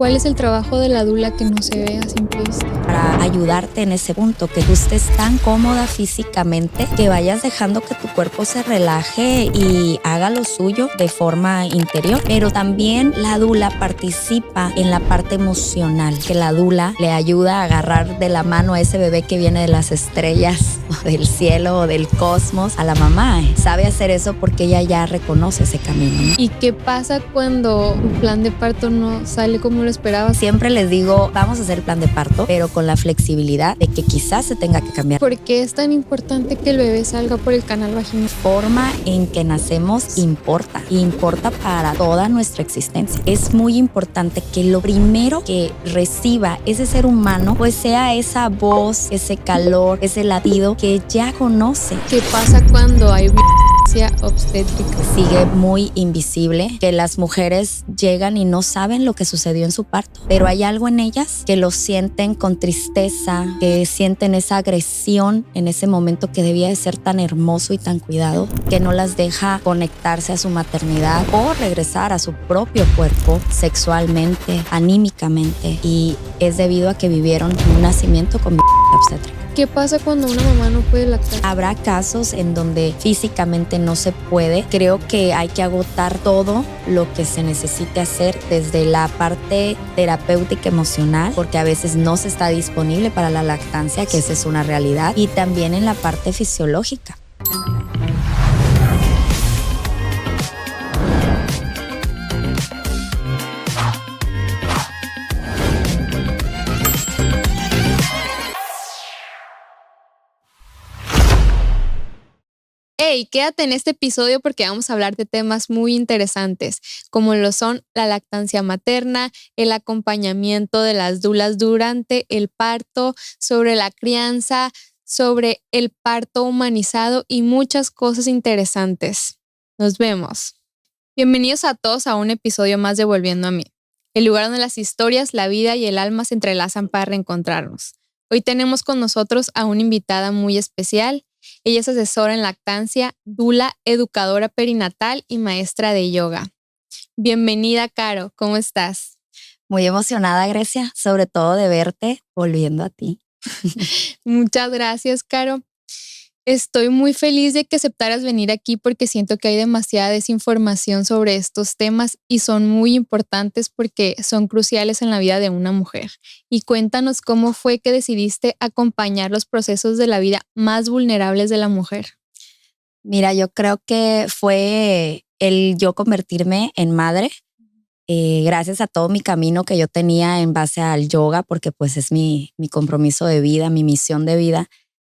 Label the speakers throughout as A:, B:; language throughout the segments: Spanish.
A: ¿Cuál es el trabajo de la dula que no se ve a simple vista?
B: Para ayudarte en ese punto, que tú estés tan cómoda físicamente que vayas dejando que tu cuerpo se relaje y haga lo suyo de forma interior. Pero también la dula participa en la parte emocional, que la dula le ayuda a agarrar de la mano a ese bebé que viene de las estrellas o del cielo o del cosmos a la mamá. Sabe hacer eso porque ella ya reconoce ese camino, ¿no?
A: ¿Y qué pasa cuando un plan de parto no sale como lo esperabas?
B: Siempre les digo, vamos a hacer el plan de parto, pero con la flexibilidad de que quizás se tenga que cambiar.
A: ¿Por qué es tan importante que el bebé salga por el canal vaginal?
B: La forma en que nacemos importa para toda nuestra existencia. Es muy importante que lo primero que reciba ese ser humano pues sea esa voz, ese calor, ese latido que ya conoce.
A: ¿Qué pasa cuando hay violencia obstétrica?
B: Sigue muy invisible, que las mujeres llegan y no saben lo que sucedió en su parto, pero hay algo en ellas que lo sienten con tristeza, que sienten esa agresión en ese momento que debía de ser tan hermoso y tan cuidado, que no las deja conectarse a su maternidad o regresar a su propio cuerpo sexualmente, anímicamente, y es debido a que vivieron un nacimiento con obstétrica.
A: ¿Qué pasa cuando una mamá no puede lactar?
B: Habrá casos en donde físicamente no se puede. Creo que hay que agotar todo lo que se necesite hacer desde la parte terapéutica emocional, porque a veces no se está disponible para la lactancia, que esa es una realidad, y también en la parte fisiológica.
A: Hey, quédate en este episodio porque vamos a hablar de temas muy interesantes, como lo son la lactancia materna, el acompañamiento de las dulas durante el parto, sobre la crianza, sobre el parto humanizado y muchas cosas interesantes. Nos vemos. Bienvenidos a todos a un episodio más de Volviendo a mí, el lugar donde las historias, la vida y el alma se entrelazan para reencontrarnos. Hoy tenemos con nosotros a una invitada muy especial. Ella es asesora en lactancia, dula, educadora perinatal y maestra de yoga. Bienvenida, Caro, ¿cómo estás?
B: Muy emocionada, Grecia, sobre todo de verte volviendo a ti.
A: Muchas gracias, Caro. Estoy muy feliz de que aceptaras venir aquí porque siento que hay demasiada desinformación sobre estos temas y son muy importantes porque son cruciales en la vida de una mujer. Y cuéntanos cómo fue que decidiste acompañar los procesos de la vida más vulnerables de la mujer.
B: Mira, yo creo que fue el yo convertirme en madre, gracias a todo mi camino que yo tenía en base al yoga, porque pues es mi compromiso de vida, mi misión de vida.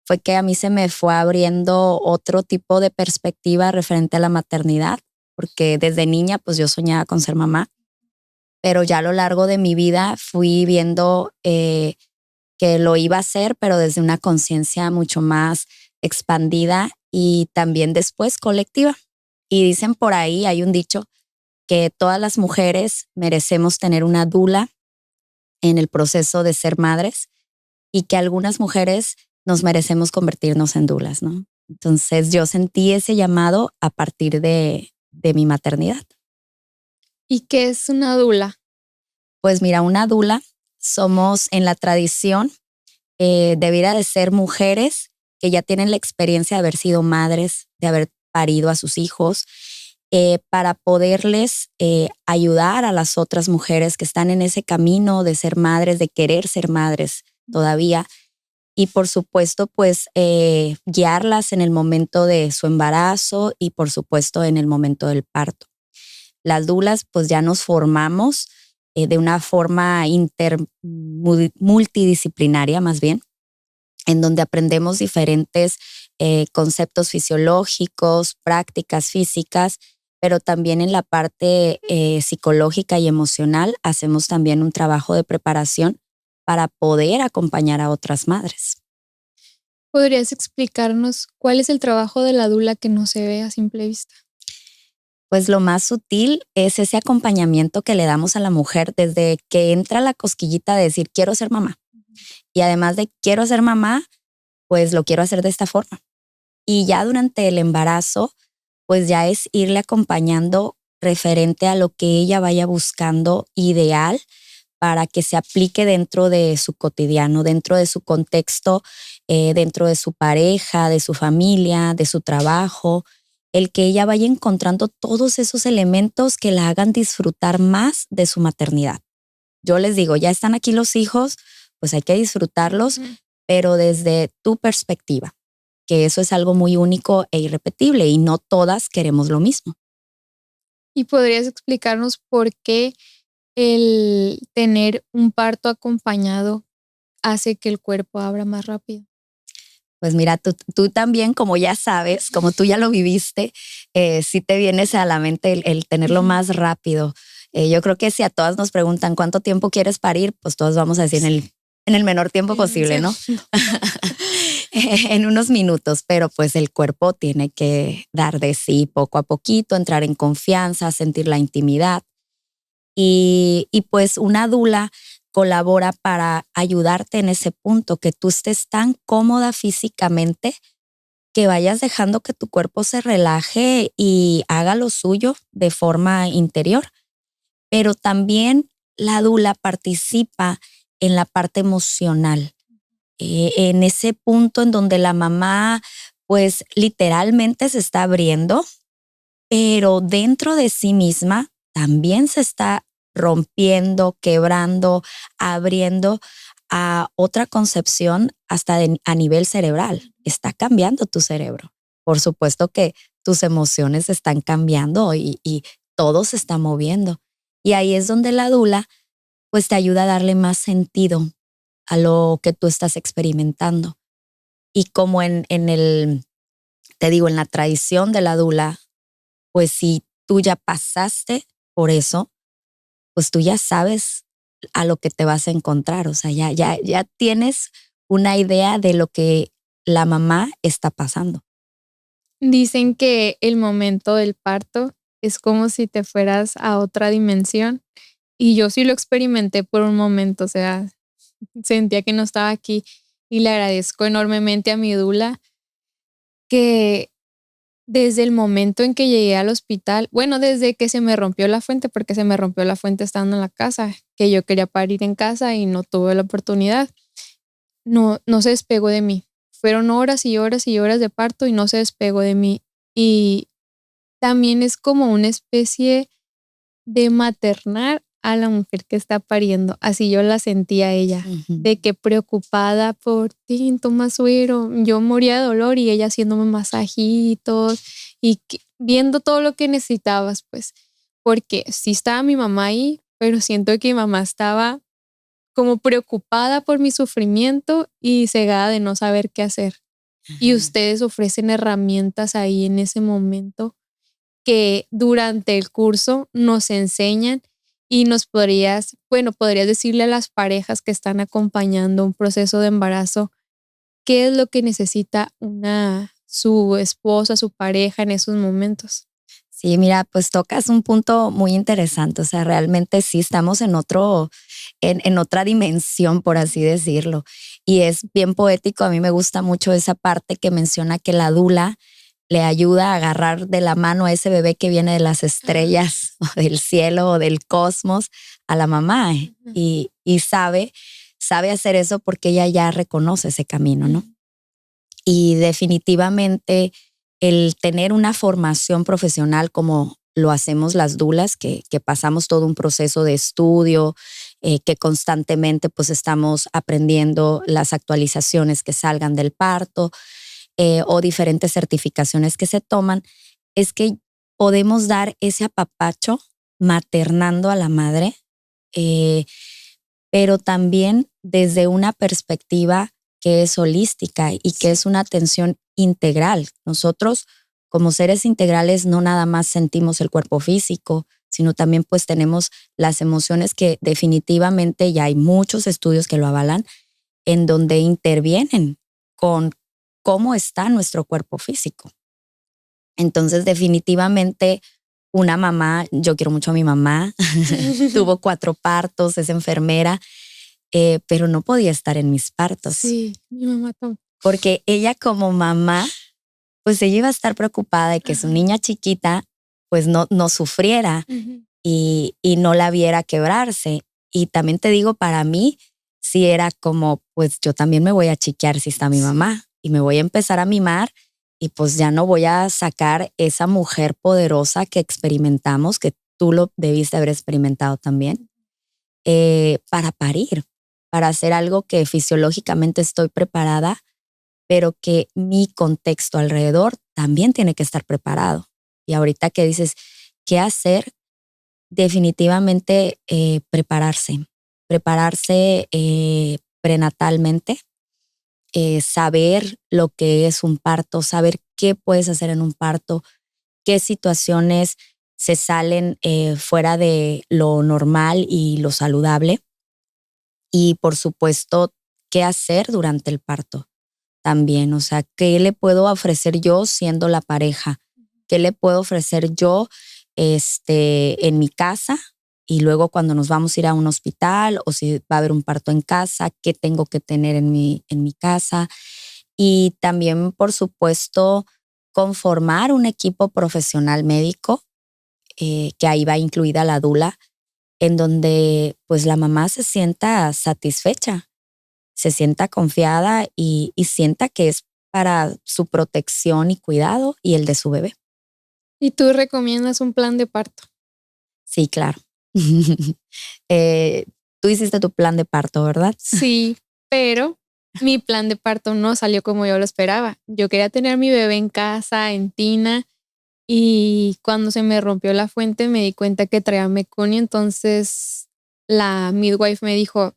B: Fue que a mí se me fue abriendo otro tipo de perspectiva referente a la maternidad, porque desde niña pues yo soñaba con ser mamá, pero ya a lo largo de mi vida fui viendo que lo iba a hacer, pero desde una conciencia mucho más expandida y también después colectiva. Y dicen por ahí, hay un dicho, que todas las mujeres merecemos tener una dula en el proceso de ser madres y que algunas mujeres nos merecemos convertirnos en dulas, ¿no? Entonces yo sentí ese llamado a partir de mi maternidad.
A: ¿Y qué es una dula?
B: Pues mira, una dula somos en la tradición, debiera de ser mujeres que ya tienen la experiencia de haber sido madres, de haber parido a sus hijos, para poderles ayudar a las otras mujeres que están en ese camino de ser madres, de querer ser madres todavía. Y por supuesto, pues guiarlas en el momento de su embarazo y por supuesto en el momento del parto. Las dulas pues ya nos formamos de una forma multidisciplinaria más bien, en donde aprendemos diferentes conceptos fisiológicos, prácticas físicas, pero también en la parte psicológica y emocional hacemos también un trabajo de preparación para poder acompañar a otras madres.
A: ¿Podrías explicarnos cuál es el trabajo de la dula que no se ve a simple vista?
B: Pues lo más sutil es ese acompañamiento que le damos a la mujer desde que entra la cosquillita de decir quiero ser mamá. Y además de quiero ser mamá, pues lo quiero hacer de esta forma. Y ya durante el embarazo, pues ya es irle acompañando referente a lo que ella vaya buscando ideal para que se aplique dentro de su cotidiano, dentro de su contexto, dentro de su pareja, de su familia, de su trabajo, el que ella vaya encontrando todos esos elementos que la hagan disfrutar más de su maternidad. Yo les digo, ya están aquí los hijos, pues hay que disfrutarlos, pero desde tu perspectiva, que eso es algo muy único e irrepetible y no todas queremos lo mismo.
A: ¿Y podrías explicarnos por qué el tener un parto acompañado hace que el cuerpo abra más rápido?
B: Pues mira, tú también, como ya sabes, como tú ya lo viviste, sí te vienes a la mente el tenerlo más rápido. Yo creo que si a todas nos preguntan cuánto tiempo quieres parir, pues todos vamos a decir en el menor tiempo posible, ¿no? En unos minutos, pero pues el cuerpo tiene que dar de sí poco a poquito, entrar en confianza, sentir la intimidad. Y pues una dula colabora para ayudarte en ese punto, que tú estés tan cómoda físicamente que vayas dejando que tu cuerpo se relaje y haga lo suyo de forma interior. Pero también la dula participa en la parte emocional, en ese punto en donde la mamá pues literalmente se está abriendo, pero dentro de sí misma también se está rompiendo, quebrando, abriendo a otra concepción hasta a nivel cerebral. Está cambiando tu cerebro. Por supuesto que tus emociones están cambiando y todo se está moviendo. Y ahí es donde la dula pues te ayuda a darle más sentido a lo que tú estás experimentando. Y como te digo, en la tradición de la dula, pues si tú ya pasaste por eso, pues tú ya sabes a lo que te vas a encontrar. O sea, ya tienes una idea de lo que la mamá está pasando.
A: Dicen que el momento del parto es como si te fueras a otra dimensión y yo sí lo experimenté por un momento, o sea, sentía que no estaba aquí y le agradezco enormemente a mi dula que desde el momento en que llegué al hospital, bueno, desde que se me rompió la fuente, porque se me rompió la fuente estando en la casa, que yo quería parir en casa y no tuve la oportunidad, no se despegó de mí. Fueron horas y horas y horas de parto y no se despegó de mí. Y también es como una especie de maternar a la mujer que está pariendo. Así yo la sentía a ella, de que preocupada por ti, toma suero. Yo moría de dolor y ella haciéndome masajitos y viendo todo lo que necesitabas, pues. Porque sí estaba mi mamá ahí, pero siento que mi mamá estaba como preocupada por mi sufrimiento y cegada de no saber qué hacer. Y ustedes ofrecen herramientas ahí en ese momento que durante el curso nos enseñan y podrías decirle a las parejas que están acompañando un proceso de embarazo, qué es lo que necesita su esposa, su pareja en esos momentos.
B: Sí, mira, pues tocas un punto muy interesante. O sea, realmente sí estamos en otra dimensión, por así decirlo. Y es bien poético. A mí me gusta mucho esa parte que menciona que la dula le ayuda a agarrar de la mano a ese bebé que viene de las estrellas o del cielo o del cosmos a la mamá. Y sabe hacer eso porque ella ya reconoce ese camino, ¿no? Y definitivamente el tener una formación profesional como lo hacemos las dulas, que pasamos todo un proceso de estudio, que constantemente pues estamos aprendiendo las actualizaciones que salgan del parto, o diferentes certificaciones que se toman, es que podemos dar ese apapacho maternando a la madre, pero también desde una perspectiva que es holística y que es una atención integral. Nosotros, como seres integrales, no nada más sentimos el cuerpo físico, sino también pues tenemos las emociones que definitivamente ya hay muchos estudios que lo avalan, en donde intervienen con cómo está nuestro cuerpo físico. Entonces, definitivamente, una mamá, yo quiero mucho a mi mamá, tuvo 4 partos, es enfermera, pero no podía estar en mis partos.
A: Sí, mi mamá también.
B: Porque ella como mamá, pues ella iba a estar preocupada de que su niña chiquita pues no sufriera y no la viera quebrarse. Y también te digo, para mí, sí era como, pues yo también me voy a chiquear si está mi mamá y me voy a empezar a mimar y pues ya no voy a sacar esa mujer poderosa que experimentamos, que tú lo debiste haber experimentado también, para parir, para hacer algo que fisiológicamente estoy preparada, pero que mi contexto alrededor también tiene que estar preparado. Y ahorita que dices, ¿qué hacer? Definitivamente prepararse prenatalmente, saber lo que es un parto, saber qué puedes hacer en un parto, qué situaciones se salen fuera de lo normal y lo saludable. Y por supuesto, qué hacer durante el parto también. O sea, qué le puedo ofrecer yo siendo la pareja, qué le puedo ofrecer yo en mi casa y luego cuando nos vamos a ir a un hospital o si va a haber un parto en casa, qué tengo que tener en mi casa. Y también, por supuesto, conformar un equipo profesional médico, que ahí va incluida la dula, en donde pues la mamá se sienta satisfecha, se sienta confiada y sienta que es para su protección y cuidado y el de su bebé.
A: ¿Y tú recomiendas un plan de parto?
B: Sí, claro. Eh, Tú hiciste tu plan de parto, ¿verdad?
A: Sí, pero mi plan de parto no salió como yo lo esperaba. Yo quería tener a mi bebé en casa, en tina, y cuando se me rompió la fuente me di cuenta que traía meconio, entonces la midwife me dijo,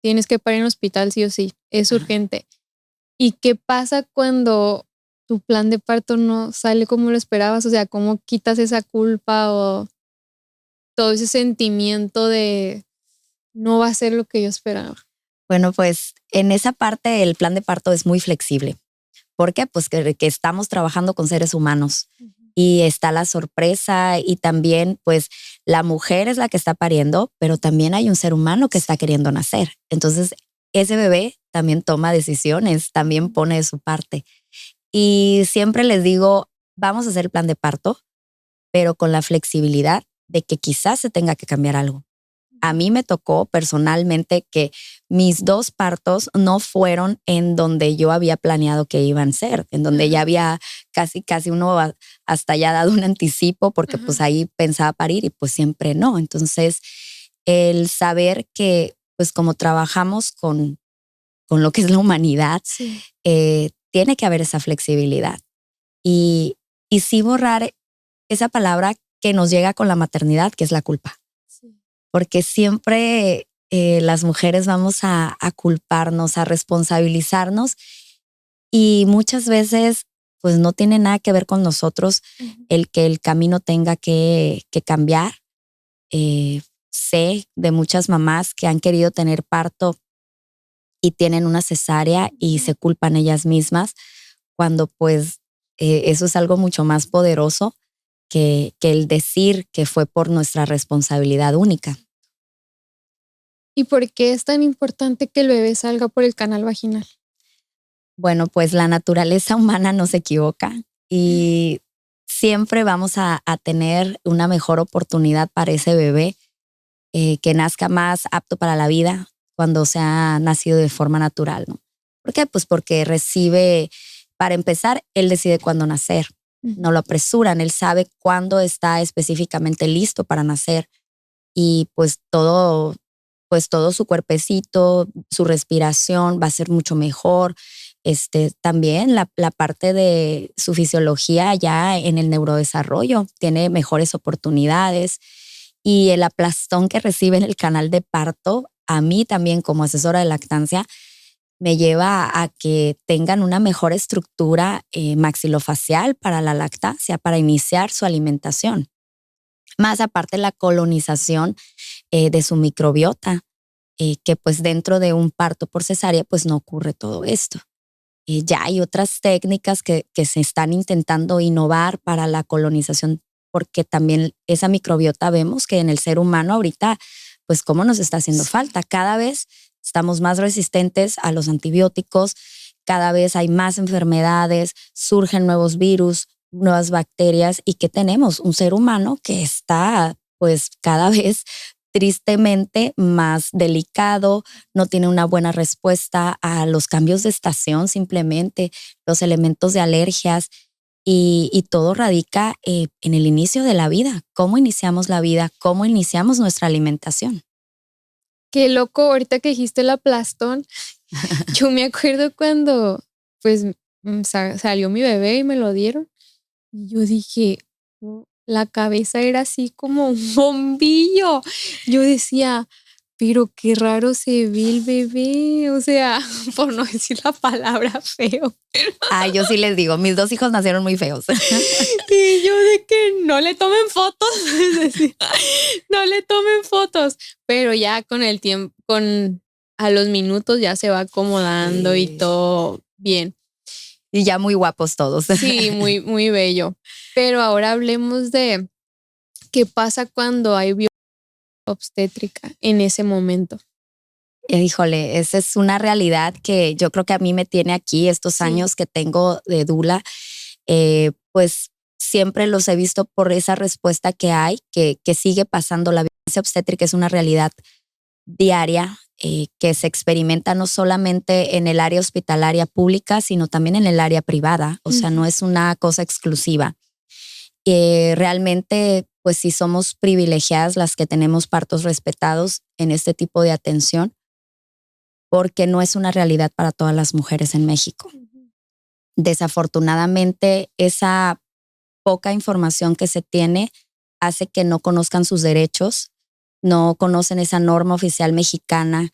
A: tienes que parir en hospital sí o sí, es urgente. ¿Y qué pasa cuando tu plan de parto no sale como lo esperabas? O sea, ¿cómo quitas esa culpa o todo ese sentimiento de no va a ser lo que yo esperaba?
B: Bueno, pues en esa parte el plan de parto es muy flexible. ¿Por qué? Pues que estamos trabajando con seres humanos y está la sorpresa y también pues la mujer es la que está pariendo, pero también hay un ser humano que está queriendo nacer. Entonces ese bebé también toma decisiones, también pone de su parte. Y siempre les digo, vamos a hacer el plan de parto, pero con la flexibilidad de que quizás se tenga que cambiar algo. A mí me tocó personalmente que mis 2 partos no fueron en donde yo había planeado que iban a ser, en donde ya había casi uno hasta ya dado un anticipo porque pues ahí pensaba parir y pues siempre no. Entonces, el saber que pues como trabajamos con lo que es la humanidad,
A: Sí.
B: tiene que haber esa flexibilidad y sí borrar esa palabra que nos llega con la maternidad, que es la culpa.
A: Sí.
B: Porque siempre las mujeres vamos a culparnos, a responsabilizarnos y muchas veces pues no tiene nada que ver con nosotros el que el camino tenga que cambiar. Sé de muchas mamás que han querido tener parto y tienen una cesárea y se culpan ellas mismas cuando pues eso es algo mucho más poderoso que el decir que fue por nuestra responsabilidad única.
A: ¿Y por qué es tan importante que el bebé salga por el canal vaginal?
B: Bueno, pues la naturaleza humana no se equivoca y siempre vamos a tener una mejor oportunidad para ese bebé que nazca más apto para la vida cuando se ha nacido de forma natural, ¿no? ¿Por qué? Pues porque recibe, para empezar, él decide cuándo nacer, no lo apresuran, él sabe cuándo está específicamente listo para nacer y pues todo su cuerpecito, su respiración va a ser mucho mejor. También la parte de su fisiología ya en el neurodesarrollo tiene mejores oportunidades y el aplastón que recibe en el canal de parto, a mí también como asesora de lactancia, me lleva a que tengan una mejor estructura maxilofacial para la lactancia, para iniciar su alimentación. Más aparte la colonización de su microbiota, que pues dentro de un parto por cesárea pues no ocurre todo esto. Ya hay otras técnicas que se están intentando innovar para la colonización, porque también esa microbiota vemos que en el ser humano ahorita, pues cómo nos está haciendo falta. Cada vez estamos más resistentes a los antibióticos, cada vez hay más enfermedades, surgen nuevos virus, nuevas bacterias y que tenemos un ser humano que está pues cada vez tristemente más delicado, no tiene una buena respuesta a los cambios de estación, simplemente los elementos de alergias y todo radica en el inicio de la vida, cómo iniciamos la vida, cómo iniciamos nuestra alimentación.
A: Qué loco, ahorita que dijiste el aplastón, yo me acuerdo cuando pues salió mi bebé y me lo dieron. Y yo dije, "Oh", la cabeza era así como un bombillo. Yo decía, pero qué raro se ve el bebé. O sea, por no decir la palabra feo.
B: Ay, yo sí les digo, mis 2 hijos nacieron muy feos.
A: Y yo de que no le tomen fotos. Es decir, no le tomen fotos. Pero ya con el tiempo, a los minutos ya se va acomodando y
B: Sí.
A: todo bien.
B: Y ya muy guapos todos.
A: Sí, muy, muy bello. Pero ahora hablemos de qué pasa cuando hay violencia obstétrica en ese momento.
B: Híjole, esa es una realidad que yo creo que a mí me tiene aquí estos
A: Sí.
B: años que tengo de dula. Pues siempre los he visto por esa respuesta que hay, que sigue pasando. La violencia obstétrica es una realidad diaria que se experimenta no solamente en el área hospitalaria pública, sino también en el área privada. O sea, no es una cosa exclusiva. Realmente, pues sí somos privilegiadas las que tenemos partos respetados en este tipo de atención, porque no es una realidad para todas las mujeres en México. Desafortunadamente, esa poca información que se tiene hace que no conozcan sus derechos, no conocen esa norma oficial mexicana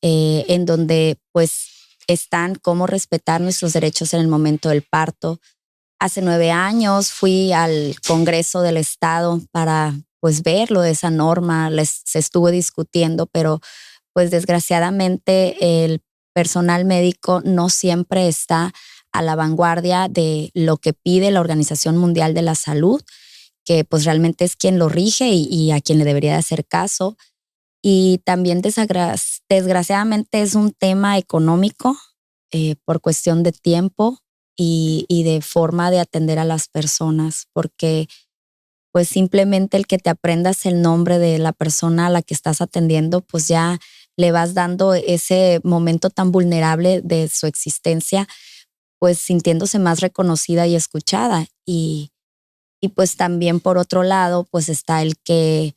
B: en donde pues están cómo respetar nuestros derechos en el momento del parto. Hace 9 años fui al Congreso del Estado para pues ver lo de esa norma, se estuvo discutiendo, pero pues desgraciadamente el personal médico no siempre está a la vanguardia de lo que pide la Organización Mundial de la Salud, que pues realmente es quien lo rige y a quien le debería de hacer caso. Y también desgraciadamente es un tema económico por cuestión de tiempo y de forma de atender a las personas, porque pues simplemente el que te aprendas el nombre de la persona a la que estás atendiendo, pues ya le vas dando ese momento tan vulnerable de su existencia, pues sintiéndose más reconocida y escuchada. Y pues también por otro lado, pues está el que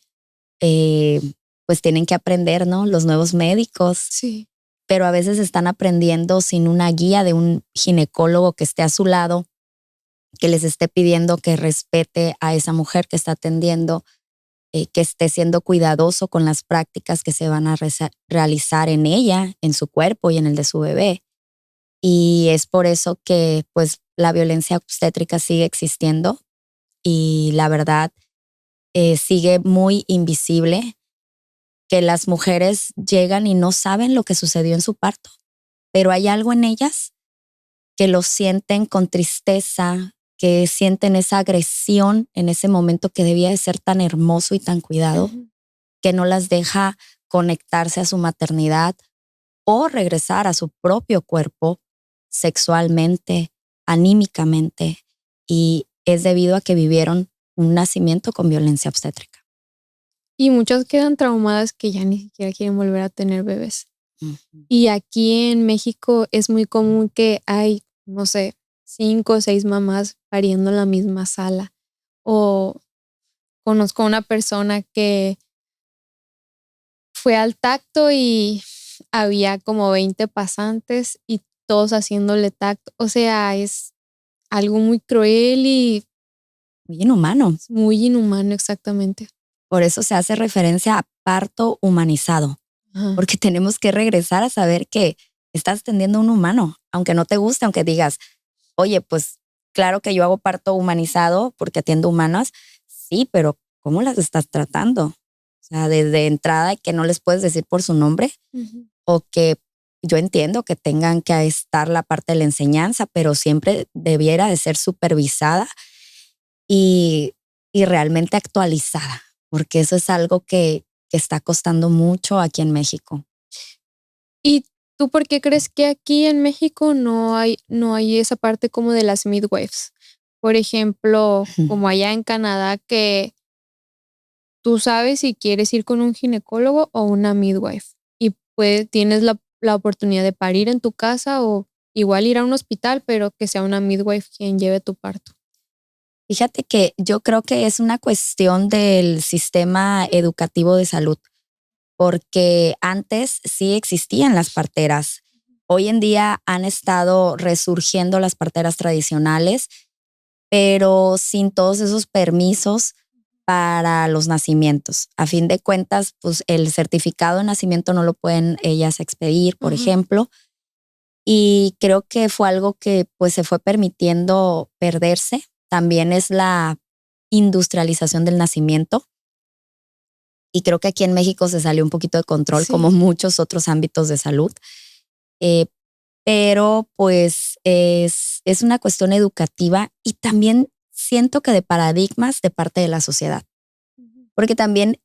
B: eh, pues tienen que aprender, ¿no? Los nuevos médicos,
A: Sí.
B: pero a veces están aprendiendo sin una guía de un ginecólogo que esté a su lado, que les esté pidiendo que respete a esa mujer que está atendiendo, que esté siendo cuidadoso con las prácticas que se van a realizar en ella, en su cuerpo y en el de su bebé. Y es por eso que pues la violencia obstétrica sigue existiendo y la verdad sigue muy invisible, que las mujeres llegan y no saben lo que sucedió en su parto, pero hay algo en ellas que lo sienten con tristeza, que sienten esa agresión en ese momento que debía de ser tan hermoso y tan cuidado, que no las deja conectarse a su maternidad o regresar a su propio cuerpo sexualmente, anímicamente, y es debido a que vivieron un nacimiento con violencia obstétrica.
A: Y muchas quedan traumadas que ya ni siquiera quieren volver a tener bebés. Y aquí en México es muy común que hay, no sé, 5 o 6 mamás pariendo en la misma sala. O conozco a una persona que fue al tacto y había como 20 pasantes y todos haciéndole tacto. O sea, es algo muy cruel y
B: Muy inhumano.
A: muy inhumano, exactamente.
B: Por eso se hace referencia a parto humanizado,
A: Ajá.
B: porque tenemos que regresar a saber que estás atendiendo a un humano, aunque no te guste, aunque digas, oye, pues claro que yo hago parto humanizado porque atiendo humanas, sí, pero ¿cómo las estás tratando? O sea, desde entrada que no les puedes decir por su nombre o que yo entiendo que tengan que estar la parte de la enseñanza, pero siempre debiera de ser supervisada y, y realmente actualizada, porque eso es algo que está costando mucho aquí en México.
A: ¿Y tú por qué crees que aquí en México no hay esa parte como de las midwives? Por ejemplo, como allá en Canadá, que tú sabes si quieres ir con un ginecólogo o una midwife y tienes la oportunidad de parir en tu casa o igual ir a un hospital, pero que sea una midwife quien lleve tu parto.
B: Fíjate que yo creo que es una cuestión del sistema educativo de salud, porque antes sí existían las parteras. Hoy en día han estado resurgiendo las parteras tradicionales, pero sin todos esos permisos para los nacimientos. A fin de cuentas, pues el certificado de nacimiento no lo pueden ellas expedir, por ejemplo, y creo que fue algo que pues se fue permitiendo perderse. También es la industrialización del nacimiento. Y creo que aquí en México se salió un poquito de control, como muchos otros ámbitos de salud. Pero pues es una cuestión educativa y también siento que de paradigmas de parte de la sociedad. Porque también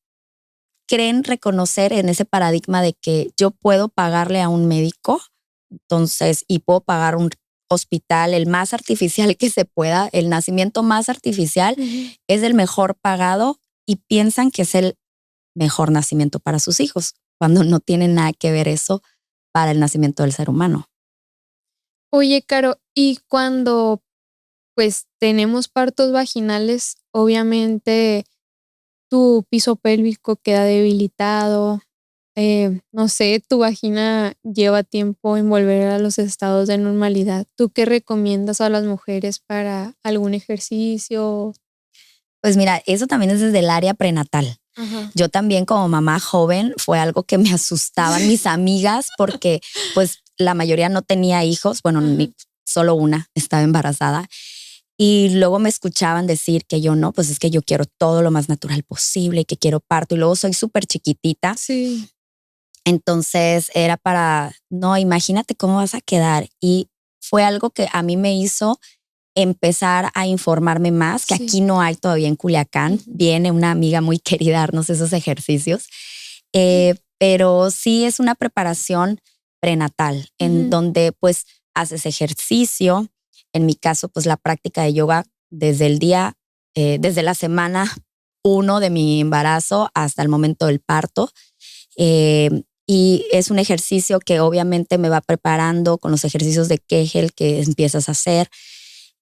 B: creen reconocer en ese paradigma de que yo puedo pagarle a un médico, entonces, y puedo pagar un hospital, el más artificial que se pueda, el nacimiento más artificial es el mejor pagado y piensan que es el mejor nacimiento para sus hijos, cuando no tiene nada que ver eso para el nacimiento del ser humano.
A: Oye, Caro, y cuando pues tenemos partos vaginales, obviamente tu piso pélvico queda debilitado, no sé, tu vagina lleva tiempo en volver a los estados de normalidad. ¿Tú qué recomiendas a las mujeres para algún ejercicio?
B: Pues mira, eso también es desde el área prenatal. Yo también como mamá joven fue algo que me asustaban mis amigas porque pues la mayoría no tenía hijos, bueno, ni solo una estaba embarazada. Y luego me escuchaban decir que yo no, pues es que yo quiero todo lo más natural posible y que quiero parto. Y luego soy súper chiquitita.
A: Sí.
B: Entonces era no, imagínate cómo vas a quedar. Y fue algo que a mí me hizo empezar a informarme más, que aquí no hay todavía en Culiacán. Viene una amiga muy querida a darnos esos ejercicios. Pero sí es una preparación prenatal en donde pues haces ejercicio. En mi caso, pues la práctica de yoga desde la semana 1 de mi embarazo hasta el momento del parto. Y es un ejercicio que obviamente me va preparando con los ejercicios de Kegel que empiezas a hacer.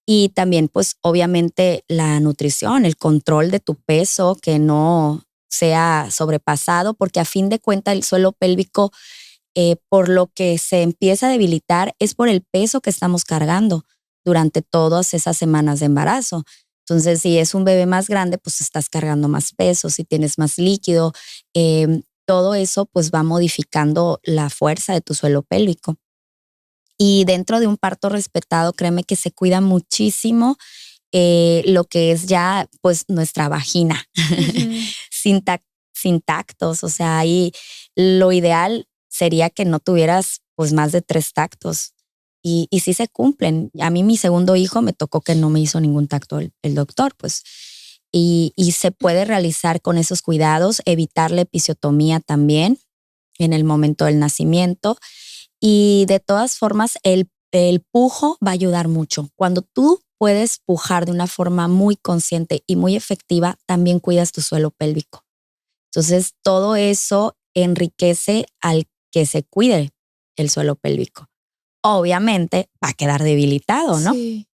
B: Y también, pues, obviamente la nutrición, el control de tu peso, que no sea sobrepasado, porque a fin de cuentas el suelo pélvico, por lo que se empieza a debilitar, es por el peso que estamos cargando durante todas esas semanas de embarazo. Entonces, si es un bebé más grande, pues estás cargando más peso, si tienes más líquido, todo eso pues va modificando la fuerza de tu suelo pélvico. Y dentro de un parto respetado, créeme que se cuida muchísimo lo que es ya pues nuestra vagina, sin tactos. O sea, ahí lo ideal sería que no tuvieras pues más de 3 tactos. Y sí se cumplen. A mí mi segundo hijo me tocó que no me hizo ningún tacto el doctor, pues. Y se puede realizar con esos cuidados, evitar la episiotomía también en el momento del nacimiento. Y de todas formas, el pujo va a ayudar mucho. Cuando tú puedes pujar de una forma muy consciente y muy efectiva, también cuidas tu suelo pélvico. Entonces, todo eso enriquece al que se cuide el suelo pélvico. Obviamente va a quedar debilitado, ¿no?
A: Sí.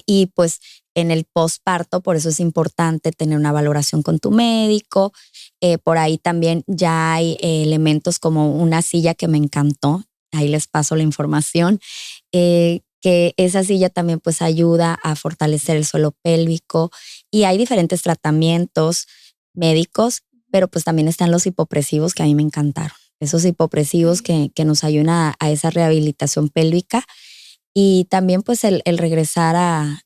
B: Y pues en el posparto, por eso es importante tener una valoración con tu médico. Por ahí también ya hay elementos como una silla que me encantó. Ahí les paso la información. Que esa silla también pues ayuda a fortalecer el suelo pélvico y hay diferentes tratamientos médicos, pero pues también están los hipopresivos que a mí me encantaron. Esos hipopresivos que nos ayudan a esa rehabilitación pélvica y también pues el regresar a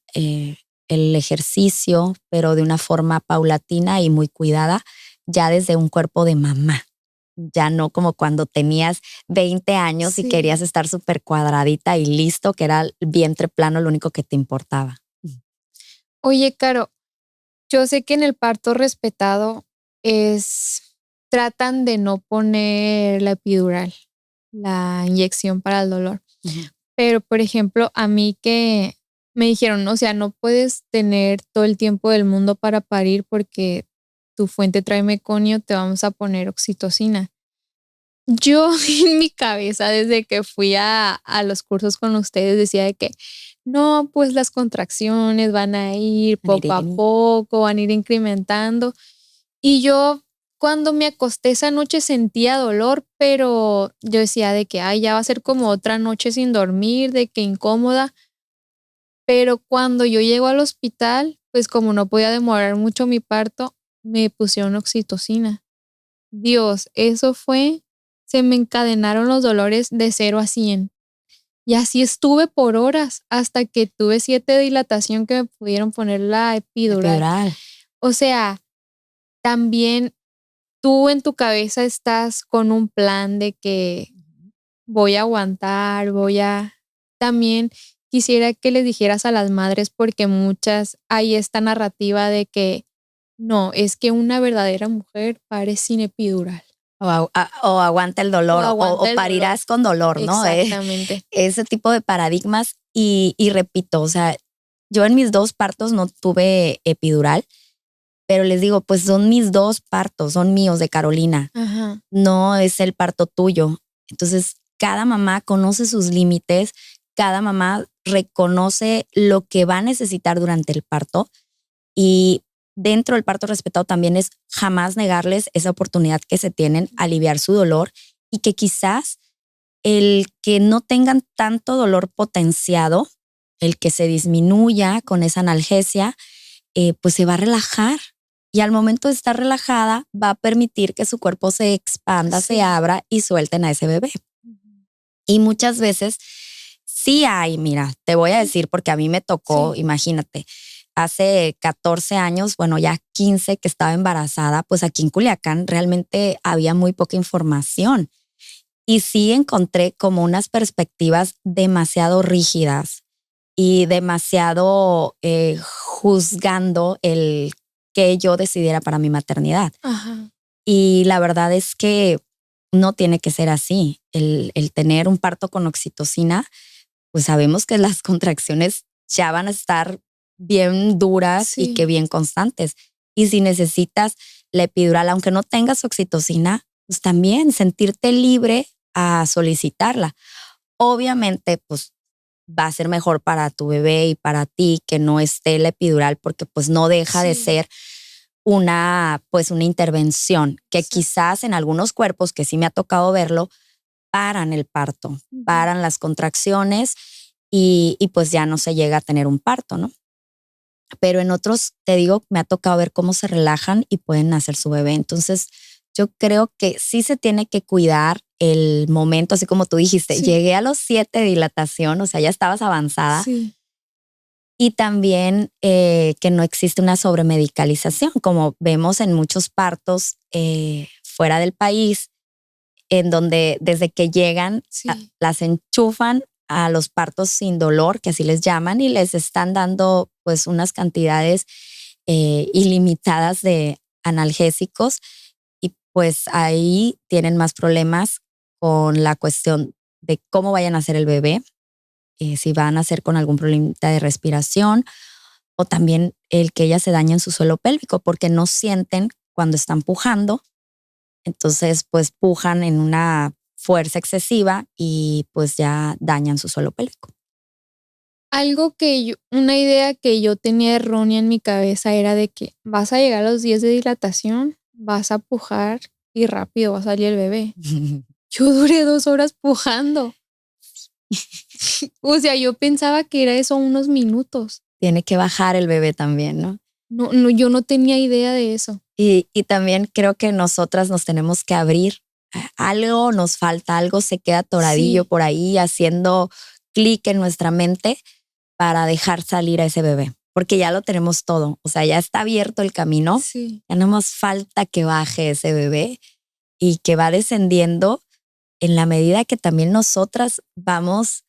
B: el ejercicio, pero de una forma paulatina y muy cuidada, ya desde un cuerpo de mamá. Ya no como cuando tenías 20 años y querías estar súper cuadradita y listo, que era el vientre plano lo único que te importaba.
A: Oye, Caro, yo sé que en el parto respetado tratan de no poner la epidural, la inyección para el dolor. Pero, por ejemplo, a mí que me dijeron, o sea, no puedes tener todo el tiempo del mundo para parir porque tu fuente trae meconio, te vamos a poner oxitocina. Yo en mi cabeza, desde que fui a los cursos con ustedes, decía de que no, pues las contracciones van a ir poco a poco, van a ir incrementando. Y yo cuando me acosté esa noche sentía dolor, pero yo decía de que ay, ya va a ser como otra noche sin dormir, de que incómoda. Pero cuando yo llego al hospital, pues como no podía demorar mucho mi parto, me pusieron oxitocina. Dios, se me encadenaron los dolores de 0 a 100. Y así estuve por horas hasta que tuve 7 de dilatación que me pudieron poner la epidural. O sea, también tú en tu cabeza estás con un plan de que voy a aguantar, También quisiera que les dijeras a las madres, porque muchas hay esta narrativa de que no, es que una verdadera mujer pare sin epidural.
B: O aguanta el dolor, o parirás con dolor, ¿no?
A: Exactamente.
B: Ese tipo de paradigmas. Y repito, o sea, yo en mis 2 partos no tuve epidural, pero les digo, pues son mis 2 partos, son míos de Carolina.
A: Ajá.
B: No es el parto tuyo. Entonces, cada mamá conoce sus límites, cada mamá reconoce lo que va a necesitar durante el parto, y dentro del parto respetado también es jamás negarles esa oportunidad que se tienen, aliviar su dolor, y que quizás el que no tengan tanto dolor potenciado, el que se disminuya con esa analgesia, pues se va a relajar. Y al momento de estar relajada, va a permitir que su cuerpo se expanda, se abra y suelten a ese bebé. Y muchas veces sí hay, mira, te voy a decir porque a mí me tocó, imagínate, hace 14 años, bueno, ya 15 que estaba embarazada, pues aquí en Culiacán realmente había muy poca información. Y sí encontré como unas perspectivas demasiado rígidas y demasiado juzgando el que yo decidiera para mi maternidad.
A: Ajá.
B: Y la verdad es que no tiene que ser así. El tener un parto con oxitocina, pues sabemos que las contracciones ya van a estar bien duras y que bien constantes. Y si necesitas la epidural, aunque no tengas oxitocina, pues también sentirte libre a solicitarla. Obviamente, pues va a ser mejor para tu bebé y para ti que no esté la epidural, porque pues no deja de ser una intervención que quizás en algunos cuerpos, que sí me ha tocado verlo, paran el parto, paran las contracciones y pues ya no se llega a tener un parto, ¿no? Pero en otros, te digo, me ha tocado ver cómo se relajan y pueden nacer su bebé. Entonces, yo creo que sí se tiene que cuidar el momento, así como tú dijiste, llegué a los 7 de dilatación, o sea, ya estabas avanzada.
A: Sí.
B: Y también que no existe una sobremedicalización, como vemos en muchos partos fuera del país, en donde desde que llegan las enchufan a los partos sin dolor, que así les llaman, y les están dando pues unas cantidades ilimitadas de analgésicos, y pues ahí tienen más problemas con la cuestión de cómo vayan a nacer el bebé, si van a nacer con algún problema de respiración, o también el que ellas se dañen su suelo pélvico porque no sienten cuando están pujando. Entonces, pues pujan en una fuerza excesiva y pues ya dañan su suelo pélvico.
A: Una idea que yo tenía errónea en mi cabeza era de que vas a llegar a los 10 de dilatación, vas a pujar y rápido va a salir el bebé. Yo duré 2 horas pujando. O sea, yo pensaba que era eso unos minutos.
B: Tiene que bajar el bebé también, ¿no?
A: No, yo no tenía idea de eso.
B: Y también creo que nosotras nos tenemos que abrir. Algo nos falta, algo se queda atoradillo por ahí haciendo clic en nuestra mente para dejar salir a ese bebé, porque ya lo tenemos todo. O sea, ya está abierto el camino. Ya no más falta que baje ese bebé y que va descendiendo en la medida que también nosotras vamos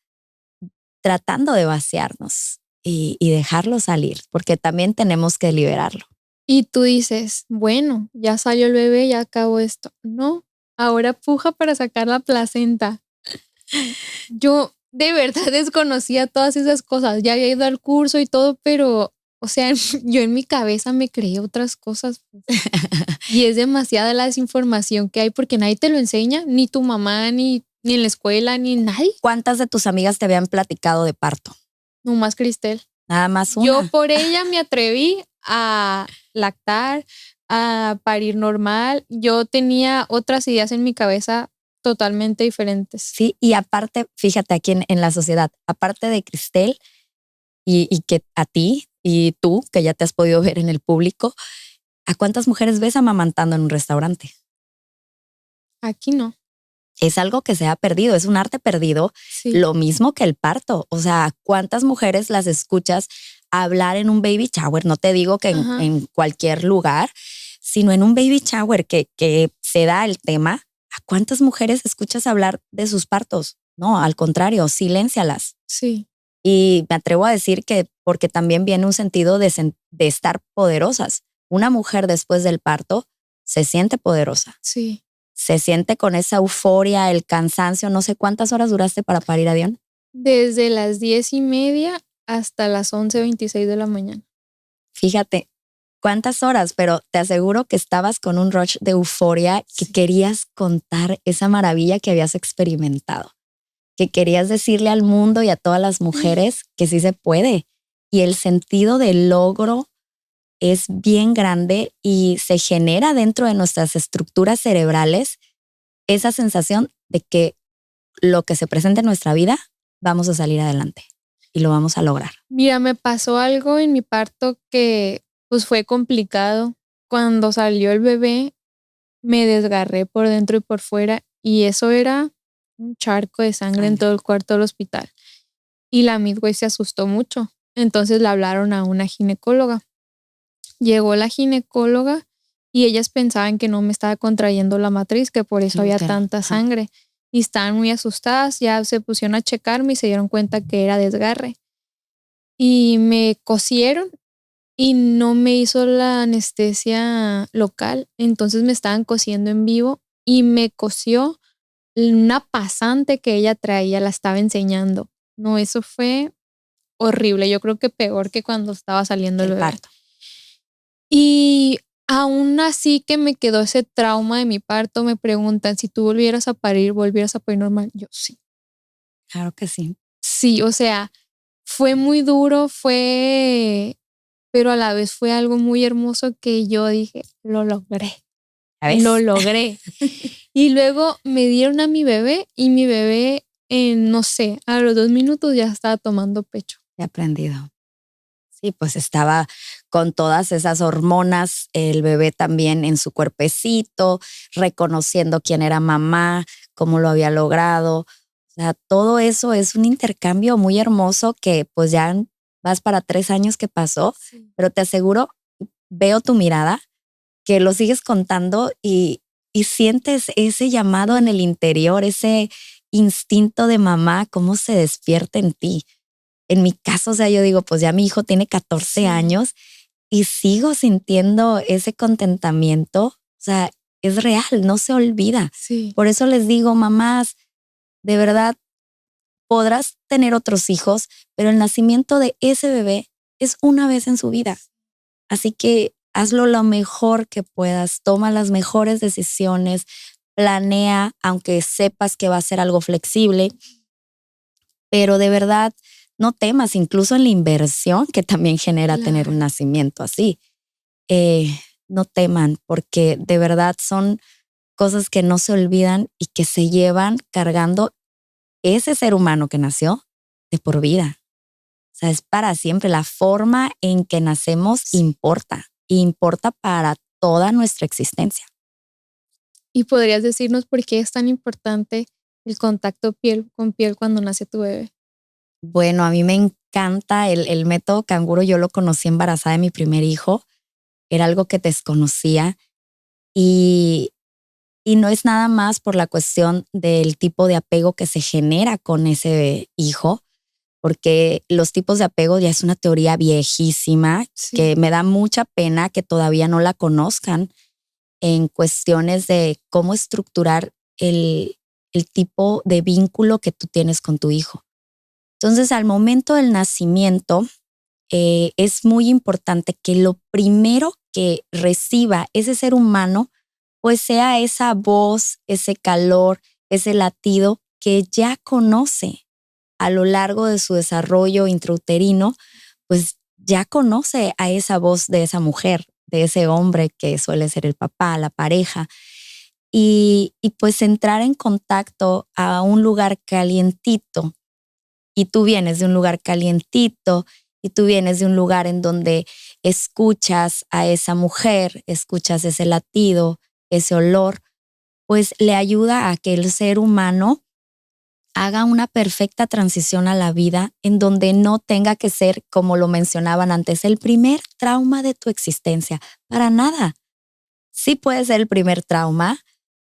B: tratando de vaciarnos y dejarlo salir, porque también tenemos que liberarlo.
A: Y tú dices, bueno, ya salió el bebé, ya acabó esto. No, ahora puja para sacar la placenta. Yo de verdad desconocía todas esas cosas. Ya había ido al curso y todo, pero, o sea, yo en mi cabeza me creí otras cosas. Y es demasiada la desinformación que hay porque nadie te lo enseña, ni tu mamá, ni en la escuela, ni nadie.
B: ¿Cuántas de tus amigas te habían platicado de parto?
A: Nomás Cristel.
B: Nada más una.
A: Yo por ella me atreví a lactar, a parir normal. Yo tenía otras ideas en mi cabeza totalmente diferentes.
B: Sí, y aparte, fíjate aquí en la sociedad, aparte de Cristel y que a ti y tú, que ya te has podido ver en el público, ¿a cuántas mujeres ves amamantando en un restaurante?
A: Aquí no.
B: Es algo que se ha perdido, es un arte perdido,
A: Sí.
B: lo mismo que el parto. O sea, ¿cuántas mujeres las escuchas hablar en un baby shower? No te digo que en cualquier lugar, sino en un baby shower que se da el tema. ¿A cuántas mujeres escuchas hablar de sus partos? No, al contrario, siléncialas.
A: Sí.
B: Y me atrevo a decir que porque también viene un sentido de estar poderosas. Una mujer después del parto se siente poderosa.
A: Sí.
B: Se siente con esa euforia, el cansancio. No sé cuántas horas duraste para parir a Dion.
A: Desde las 10:30 hasta las 11:26 de la mañana.
B: Fíjate, cuántas horas, pero te aseguro que estabas con un rush de euforia que querías contar esa maravilla que habías experimentado, que querías decirle al mundo y a todas las mujeres que sí se puede. Y el sentido del logro es bien grande y se genera dentro de nuestras estructuras cerebrales esa sensación de que lo que se presenta en nuestra vida vamos a salir adelante y lo vamos a lograr.
A: Mira, me pasó algo en mi parto que pues fue complicado. Cuando salió el bebé me desgarré por dentro y por fuera y eso era un charco de sangre en todo el cuarto del hospital. Y la midwife se asustó mucho. Entonces le hablaron a una ginecóloga. Llegó la ginecóloga y ellas pensaban que no me estaba contrayendo la matriz, que por eso había tanta sangre. Y estaban muy asustadas, ya se pusieron a checarme y se dieron cuenta que era desgarre. Y me cosieron y no me hizo la anestesia local, entonces me estaban cosiendo en vivo y me cosió una pasante que ella traía, la estaba enseñando. No, eso fue horrible, yo creo que peor que cuando estaba saliendo el bebé.
B: Parto.
A: Y aún así que me quedó ese trauma de mi parto, me preguntan si tú volvieras a parir normal. Yo sí.
B: Claro que sí.
A: Sí, o sea, fue muy duro, pero a la vez fue algo muy hermoso que yo dije, lo logré.
B: ¿Sabes?
A: Lo logré. Y luego me dieron a mi bebé y mi bebé, no sé, a los 2 minutos ya estaba tomando pecho.
B: He aprendido. Sí, pues estaba con todas esas hormonas, el bebé también en su cuerpecito, reconociendo quién era mamá, cómo lo había logrado. O sea, todo eso es un intercambio muy hermoso que pues ya vas para 3 años que pasó, sí. Pero te aseguro, veo tu mirada, que lo sigues contando y sientes ese llamado en el interior, ese instinto de mamá, cómo se despierta en ti. En mi caso, o sea, yo digo, pues ya mi hijo tiene 14 años y sigo sintiendo ese contentamiento. O sea, es real, no se olvida.
A: Sí.
B: Por eso les digo, mamás, de verdad, podrás tener otros hijos, pero el nacimiento de ese bebé es una vez en su vida. Así que hazlo lo mejor que puedas, toma las mejores decisiones, planea, aunque sepas que va a ser algo flexible, pero de verdad no temas, incluso en la inversión que también genera tener un nacimiento así. No teman, porque de verdad son cosas que no se olvidan y que se llevan cargando ese ser humano que nació de por vida. O sea, es para siempre. La forma en que nacemos importa para toda nuestra existencia.
A: ¿Y podrías decirnos por qué es tan importante el contacto piel con piel cuando nace tu bebé?
B: Bueno, a mí me encanta el método canguro. Yo lo conocí embarazada de mi primer hijo. Era algo que desconocía y no es nada más por la cuestión del tipo de apego que se genera con ese hijo, porque los tipos de apego ya es una teoría viejísima, sí, que me da mucha pena que todavía no la conozcan en cuestiones de cómo estructurar el tipo de vínculo que tú tienes con tu hijo. Entonces, al momento del nacimiento, es muy importante que lo primero que reciba ese ser humano pues sea esa voz, ese calor, ese latido que ya conoce a lo largo de su desarrollo intrauterino, pues ya conoce a esa voz de esa mujer, de ese hombre que suele ser el papá, la pareja, y pues entrar en contacto a un lugar calientito, y tú vienes de un lugar calientito, y tú vienes de un lugar en donde escuchas a esa mujer, escuchas ese latido, ese olor, pues le ayuda a que el ser humano haga una perfecta transición a la vida en donde no tenga que ser, como lo mencionaban antes, el primer trauma de tu existencia. Para nada. Sí puede ser el primer trauma,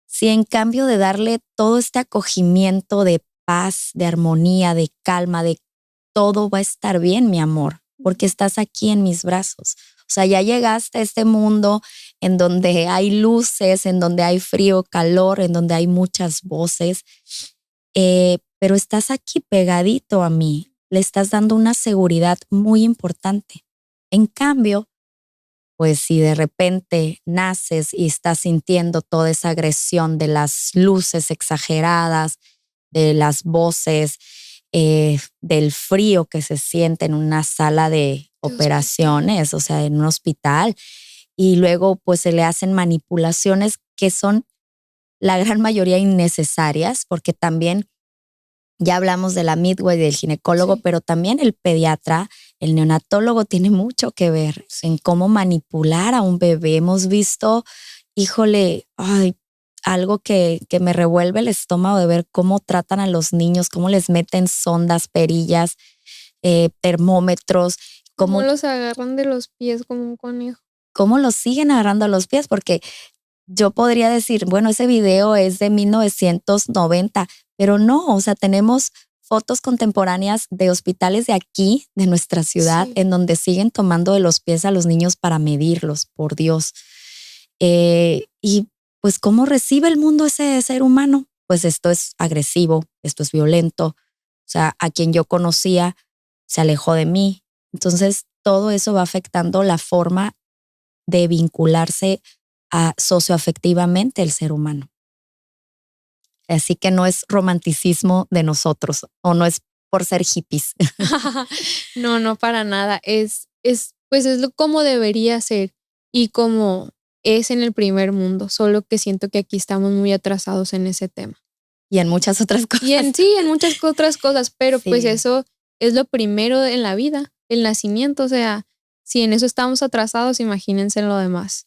B: si en cambio de darle todo este acogimiento de paz, de armonía, de calma, de todo va a estar bien, mi amor, porque estás aquí en mis brazos. O sea, ya llegaste a este mundo en donde hay luces, en donde hay frío, calor, en donde hay muchas voces, pero estás aquí pegadito a mí, le estás dando una seguridad muy importante. En cambio, pues si de repente naces y estás sintiendo toda esa agresión de las luces exageradas, de las voces, del frío que se siente en una sala de operaciones, o sea, en un hospital, y luego pues se le hacen manipulaciones que son la gran mayoría innecesarias, porque también ya hablamos de la midwife, del ginecólogo, pero también el pediatra, el neonatólogo tiene mucho que ver en cómo manipular a un bebé. Hemos visto, híjole, ay, algo que me revuelve el estómago de ver cómo tratan a los niños, cómo les meten sondas, perillas, termómetros,
A: cómo los agarran de los pies como un conejo.
B: Cómo los siguen agarrando a los pies, porque yo podría decir, bueno, ese video es de 1990, pero no, o sea, tenemos fotos contemporáneas de hospitales de aquí, de nuestra ciudad, en donde siguen tomando de los pies a los niños para medirlos, por Dios. Y pues, ¿cómo recibe el mundo ese ser humano? Pues esto es agresivo, esto es violento. O sea, a quien yo conocía se alejó de mí. Entonces, todo eso va afectando la forma de vincularse socioafectivamente el ser humano. Así que no es romanticismo de nosotros o no es por ser hippies.
A: No, no para nada. Pues es como debería ser y como es en el primer mundo, solo que siento que aquí estamos muy atrasados en ese tema.
B: Y en muchas otras cosas.
A: Y en muchas otras cosas, pero pues eso es lo primero en la vida, el nacimiento. O sea, si en eso estamos atrasados, imagínense en lo demás.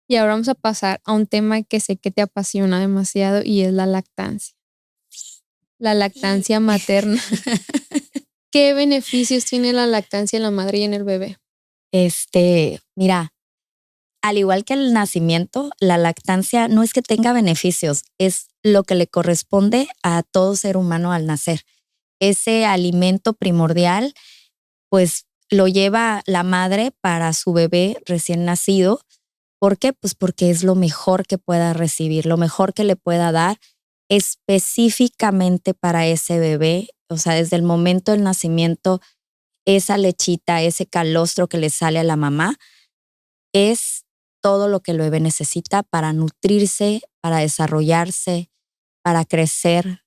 A: Y ahora vamos a pasar a un tema que sé que te apasiona demasiado y es la lactancia. La lactancia materna. ¿Qué beneficios tiene la lactancia en la madre y en el bebé?
B: Mira, al igual que el nacimiento, la lactancia no es que tenga beneficios, es lo que le corresponde a todo ser humano al nacer. Ese alimento primordial, pues lo lleva la madre para su bebé recién nacido. ¿Por qué? Pues porque es lo mejor que pueda recibir, lo mejor que le pueda dar específicamente para ese bebé. O sea, desde el momento del nacimiento, esa lechita, ese calostro que le sale a la mamá, es todo lo que el bebé necesita para nutrirse, para desarrollarse, para crecer,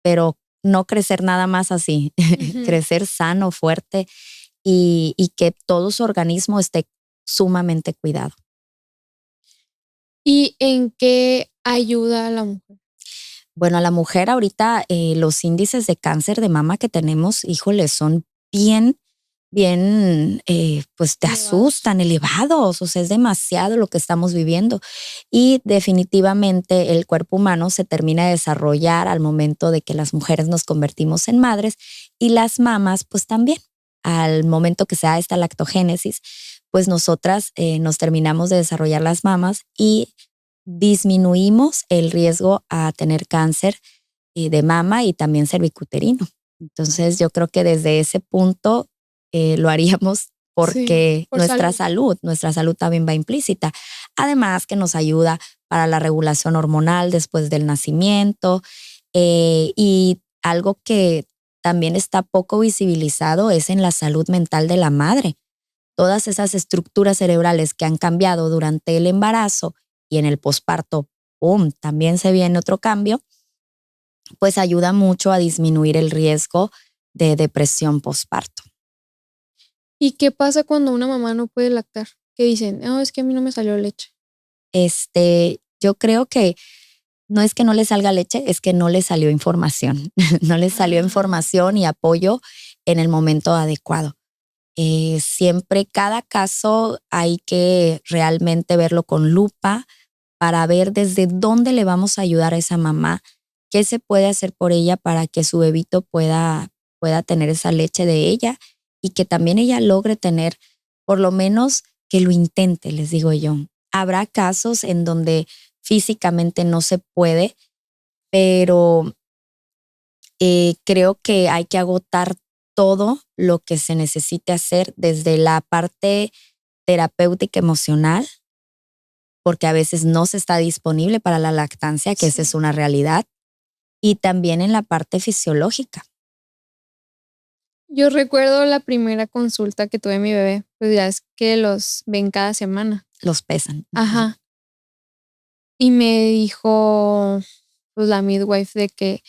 B: pero no crecer nada más así, crecer sano, fuerte y que todo su organismo esté sumamente cuidado.
A: ¿Y en qué ayuda a la mujer?
B: Bueno, a la mujer ahorita los índices de cáncer de mama que tenemos, híjole, son bien, pues te asustan, elevados. O sea, es demasiado lo que estamos viviendo. Y definitivamente el cuerpo humano se termina de desarrollar al momento de que las mujeres nos convertimos en madres y las mamas pues también. Al momento que se da esta lactogénesis, pues nosotras nos terminamos de desarrollar las mamas y disminuimos el riesgo a tener cáncer de mama y también cervicuterino. Entonces yo creo que desde ese punto lo haríamos porque nuestra salud también va implícita. Además que nos ayuda para la regulación hormonal después del nacimiento y algo que también está poco visibilizado es en la salud mental de la madre. Todas esas estructuras cerebrales que han cambiado durante el embarazo y en el posparto, ¡pum!, también se viene otro cambio, pues ayuda mucho a disminuir el riesgo de depresión posparto.
A: ¿Y qué pasa cuando una mamá no puede lactar? ¿Qué dicen? No, es que a mí no me salió leche.
B: Yo creo que no es que no le salga leche, es que no le salió información. No le salió información y apoyo en el momento adecuado. Siempre, cada caso hay que realmente verlo con lupa para ver desde dónde le vamos a ayudar a esa mamá, qué se puede hacer por ella para que su bebito pueda tener esa leche de ella y que también ella logre tener, por lo menos que lo intente, les digo yo. Habrá casos en donde físicamente no se puede, pero creo que hay que agotar todo lo que se necesite hacer desde la parte terapéutica emocional, porque a veces no se está disponible para la lactancia, que esa es una realidad, y también en la parte fisiológica.
A: Yo recuerdo la primera consulta que tuve a mi bebé, pues ya es que los ven cada semana.
B: Los pesan.
A: Ajá. Y me dijo, pues la midwife, de que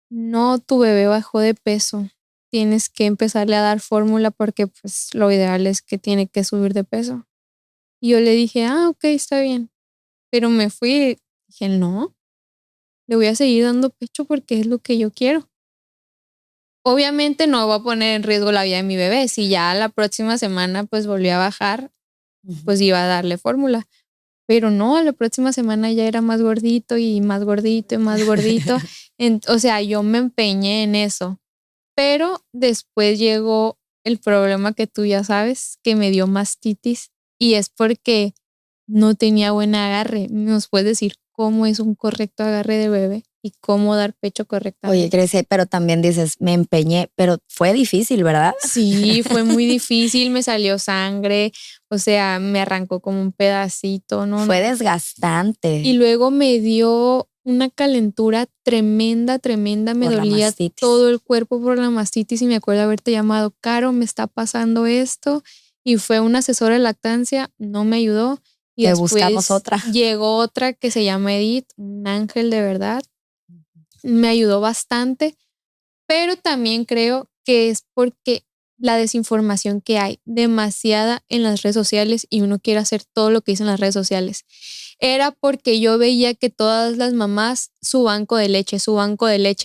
A: no, tu bebé bajó de peso. Tienes que empezarle a dar fórmula porque pues lo ideal es que tiene que subir de peso. Y yo le dije, ok, está bien. Pero me fui y dije, no, le voy a seguir dando pecho porque es lo que yo quiero. Obviamente no voy a poner en riesgo la vida de mi bebé. Si ya la próxima semana pues volvió a bajar, pues iba a darle fórmula. Pero no, la próxima semana ya era más gordito y más gordito y más gordito. O sea, yo me empeñé en eso. Pero después llegó el problema que tú ya sabes, que me dio mastitis. Y es porque no tenía buen agarre. ¿Nos puedes decir cómo es un correcto agarre de bebé y cómo dar pecho correctamente?
B: Oye, Grecia, pero también dices, me empeñé, pero fue difícil, ¿verdad?
A: Sí, fue muy difícil, me salió sangre, o sea, me arrancó como un pedacito, ¿no?
B: Fue desgastante.
A: Y luego me dio una calentura tremenda, me dolía todo el cuerpo por la mastitis y me acuerdo haberte llamado, Caro, me está pasando esto, y fue una asesora de lactancia, no me ayudó. Y
B: te
A: después
B: buscamos otra.
A: Llegó otra que se llama Edith, un ángel de verdad. Me ayudó bastante, pero también creo que es porque la desinformación que hay demasiada en las redes sociales y uno quiere hacer todo lo que dicen las redes sociales. Era porque yo veía que todas las mamás su banco de leche.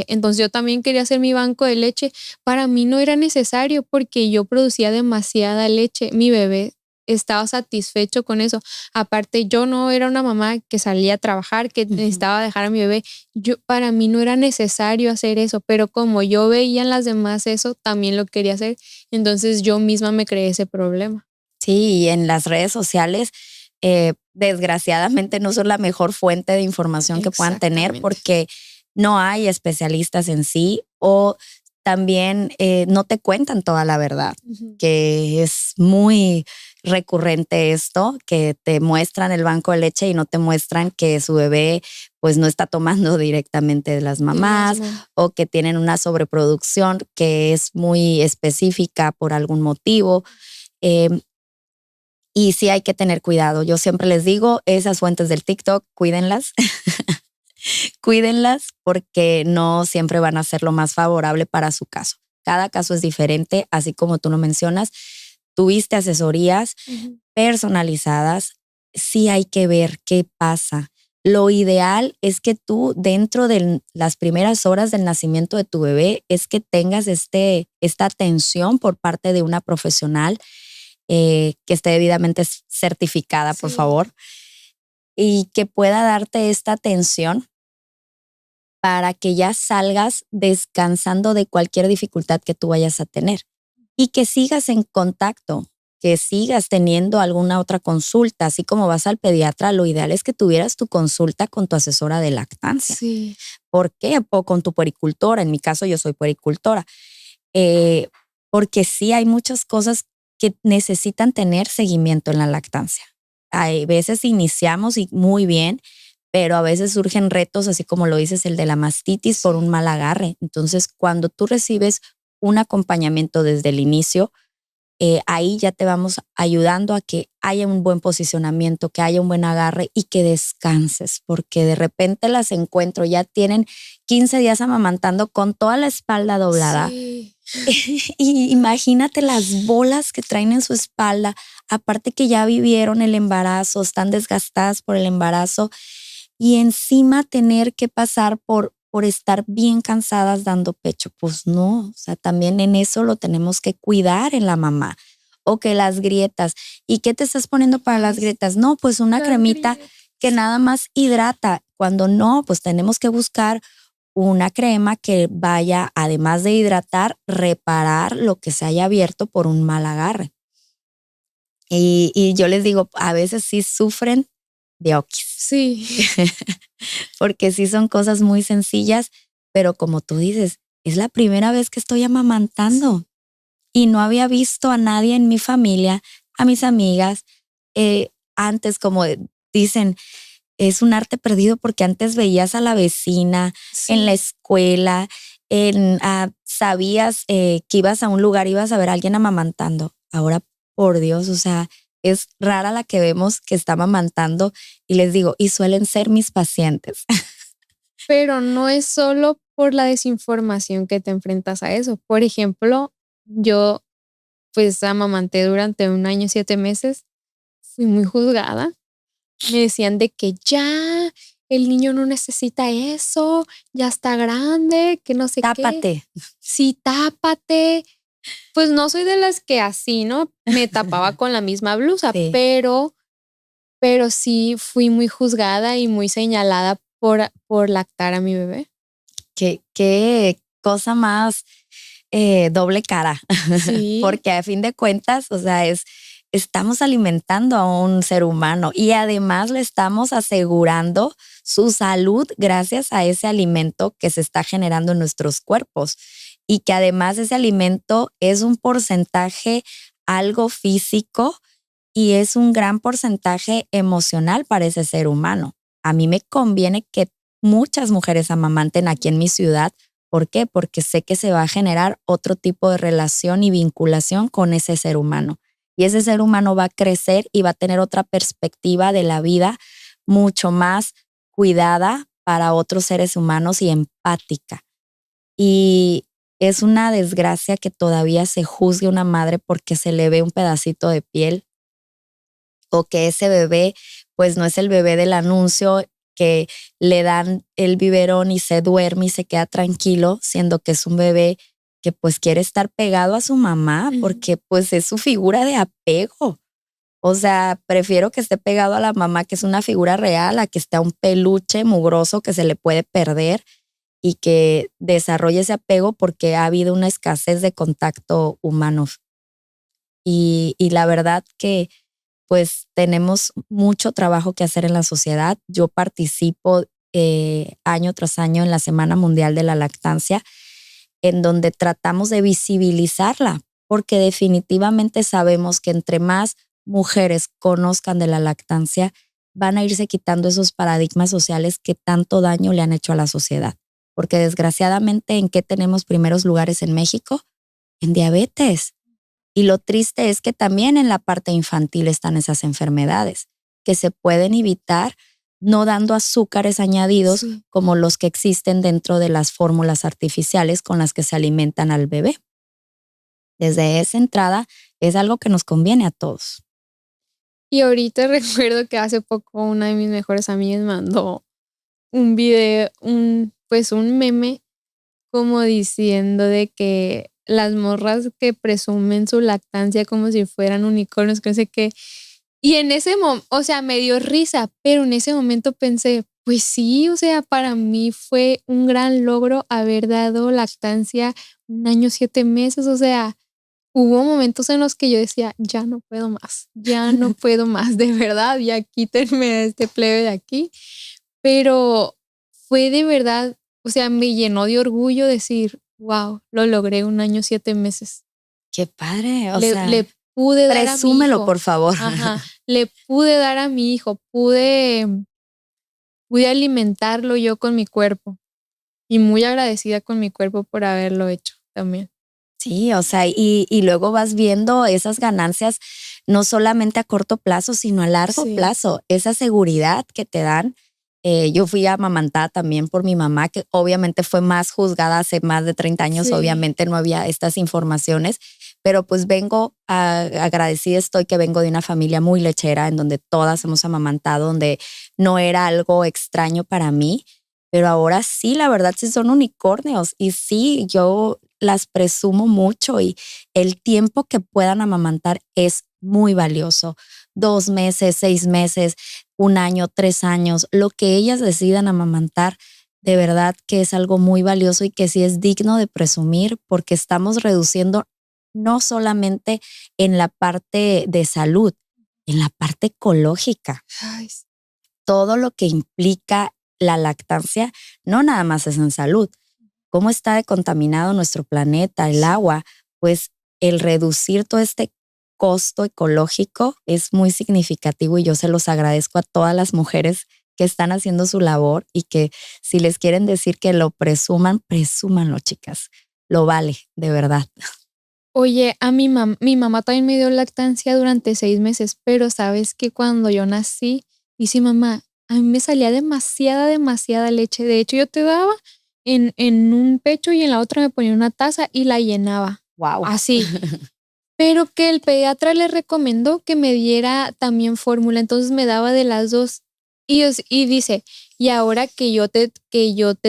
A: Entonces yo también quería hacer mi banco de leche. Para mí no era necesario porque yo producía demasiada leche. Mi bebé estaba satisfecho con eso. Aparte, yo no era una mamá que salía a trabajar, que necesitaba dejar a mi bebé. Para mí no era necesario hacer eso, pero como yo veía en las demás eso, también lo quería hacer. Entonces yo misma me creé ese problema.
B: Sí, y en las redes sociales, desgraciadamente no son la mejor fuente de información que puedan tener porque no hay especialistas en sí o también no te cuentan toda la verdad, que es muy recurrente esto, que te muestran el banco de leche y no te muestran que su bebé pues no está tomando directamente de las mamás o que tienen una sobreproducción que es muy específica por algún motivo. Y sí hay que tener cuidado. Yo siempre les digo, esas fuentes del TikTok, cuídenlas. Cuídenlas porque no siempre van a ser lo más favorable para su caso. Cada caso es diferente, así como tú lo mencionas. Tuviste asesorías personalizadas. Sí hay que ver qué pasa. Lo ideal es que tú dentro de las primeras horas del nacimiento de tu bebé es que tengas esta atención por parte de una profesional que esté debidamente certificada, por favor, y que pueda darte esta atención para que ya salgas descansando de cualquier dificultad que tú vayas a tener y que sigas en contacto, que sigas teniendo alguna otra consulta, así como vas al pediatra, lo ideal es que tuvieras tu consulta con tu asesora de lactancia.
A: Sí.
B: ¿Por qué? O con tu puericultora, en mi caso yo soy puericultora, porque sí hay muchas cosas que necesitan tener seguimiento en la lactancia. Hay veces iniciamos y muy bien, pero a veces surgen retos, así como lo dices, el de la mastitis por un mal agarre. Entonces, cuando tú recibes un acompañamiento desde el inicio, ahí ya te vamos ayudando a que haya un buen posicionamiento, que haya un buen agarre y que descanses, porque de repente las encuentro, ya tienen 15 días amamantando con toda la espalda doblada.
A: Sí.
B: Y imagínate las bolas que traen en su espalda, aparte que ya vivieron el embarazo, están desgastadas por el embarazo y encima tener que pasar por estar bien cansadas dando pecho. Pues no, o sea, también en eso lo tenemos que cuidar en la mamá. O que las grietas. ¿Y qué te estás poniendo para las grietas? No, pues una
A: Las
B: cremita
A: grietas.
B: que nada más hidrata. Cuando no, pues tenemos que buscar una crema que vaya, además de hidratar, reparar lo que se haya abierto por un mal agarre. Y yo les digo, a veces sí sufren de oquis.
A: Sí.
B: Porque sí son cosas muy sencillas, pero como tú dices, es la primera vez que estoy amamantando y no había visto a nadie en mi familia, a mis amigas. Antes, como dicen, es un arte perdido porque antes veías a la vecina en la escuela, sabías que ibas a un lugar, ibas a ver a alguien amamantando. Ahora, por Dios, o sea, es rara la que vemos que está amamantando y les digo, y suelen ser mis pacientes.
A: Pero no es solo por la desinformación que te enfrentas a eso. Por ejemplo, yo pues amamanté durante 1 año, 7 meses. Fui muy juzgada. Me decían de que ya el niño no necesita eso, ya está grande, que no sé qué.
B: Tápate.
A: Sí, tápate. Pues no soy de las que así, ¿no? Me tapaba con la misma blusa,
B: Sí.
A: pero sí fui muy juzgada y muy señalada por lactar a mi bebé.
B: Qué cosa más doble cara.
A: Sí.
B: Porque a fin de cuentas, o sea, estamos alimentando a un ser humano y además le estamos asegurando su salud gracias a ese alimento que se está generando en nuestros cuerpos y que además ese alimento es un porcentaje algo físico y es un gran porcentaje emocional para ese ser humano. A mí me conviene que muchas mujeres amamanten aquí en mi ciudad. ¿Por qué? Porque sé que se va a generar otro tipo de relación y vinculación con ese ser humano. Y ese ser humano va a crecer y va a tener otra perspectiva de la vida mucho más cuidada para otros seres humanos y empática. Y es una desgracia que todavía se juzgue a una madre porque se le ve un pedacito de piel o que ese bebé pues no es el bebé del anuncio que le dan el biberón y se duerme y se queda tranquilo, siendo que es un bebé que pues quiere estar pegado a su mamá porque pues es su figura de apego. O sea, prefiero que esté pegado a la mamá, que es una figura real, a que esté un peluche mugroso que se le puede perder y que desarrolle ese apego porque ha habido una escasez de contacto humano. Y la verdad que pues tenemos mucho trabajo que hacer en la sociedad. Yo participo año tras año en la Semana Mundial de la Lactancia, en donde tratamos de visibilizarla, porque definitivamente sabemos que entre más mujeres conozcan de la lactancia, van a irse quitando esos paradigmas sociales que tanto daño le han hecho a la sociedad. Porque desgraciadamente, ¿en qué tenemos primeros lugares en México? En diabetes. Y lo triste es que también en la parte infantil están esas enfermedades que se pueden evitar no dando azúcares añadidos como los que existen dentro de las fórmulas artificiales con las que se alimentan al bebé. Desde esa entrada es algo que nos conviene a todos.
A: Y ahorita recuerdo que hace poco una de mis mejores amigas mandó un video, pues un meme como diciendo de que las morras que presumen su lactancia como si fueran unicornios, que no sé qué. Y en ese momento, o sea, me dio risa, pero en ese momento pensé, pues sí, o sea, para mí fue un gran logro haber dado lactancia 1 año, 7 meses, o sea, hubo momentos en los que yo decía, ya no puedo más, ya no puedo más, de verdad, ya quítenme este plebe de aquí. Pero fue de verdad, o sea, me llenó de orgullo decir, wow, lo logré 1 año, 7 meses.
B: Qué padre,
A: Le pude dar a mi
B: presúmelo,
A: hijo.
B: por favor.
A: Ajá, le pude dar a mi hijo, voy a alimentarlo yo con mi cuerpo. Y muy agradecida con mi cuerpo por haberlo hecho también.
B: Sí, o sea, y luego vas viendo esas ganancias no solamente a corto plazo, sino a largo plazo. Esa seguridad que te dan. Yo fui amamantada también por mi mamá, que obviamente fue más juzgada hace más de 30 años. Obviamente no había estas informaciones, pero pues agradecida estoy que vengo de una familia muy lechera, en donde todas hemos amamantado, donde no era algo extraño para mí. Pero ahora sí, la verdad sí son unicornios y sí, yo las presumo mucho y el tiempo que puedan amamantar es muy valioso. 2 meses, 6 meses, 1 año, 3 años, lo que ellas decidan amamantar, de verdad que es algo muy valioso y que sí es digno de presumir porque estamos reduciendo no solamente en la parte de salud, en la parte ecológica.
A: Ay, sí.
B: Todo lo que implica la lactancia no nada más es en salud. Cómo está de contaminado nuestro planeta, el agua, pues el reducir todo este costo ecológico es muy significativo y yo se los agradezco a todas las mujeres que están haciendo su labor y que si les quieren decir que lo presuman, presúmanlo, chicas. Lo vale, de verdad.
A: Oye, a mi mamá también me dio lactancia durante 6 meses, pero sabes que cuando yo nací, dice mamá, a mí me salía demasiada leche. De hecho, yo te daba en un pecho y en la otra me ponía una taza y la llenaba.
B: Wow.
A: Así. Pero que el pediatra le recomendó que me diera también fórmula, entonces me daba de las dos. Y dice, y ahora que yo te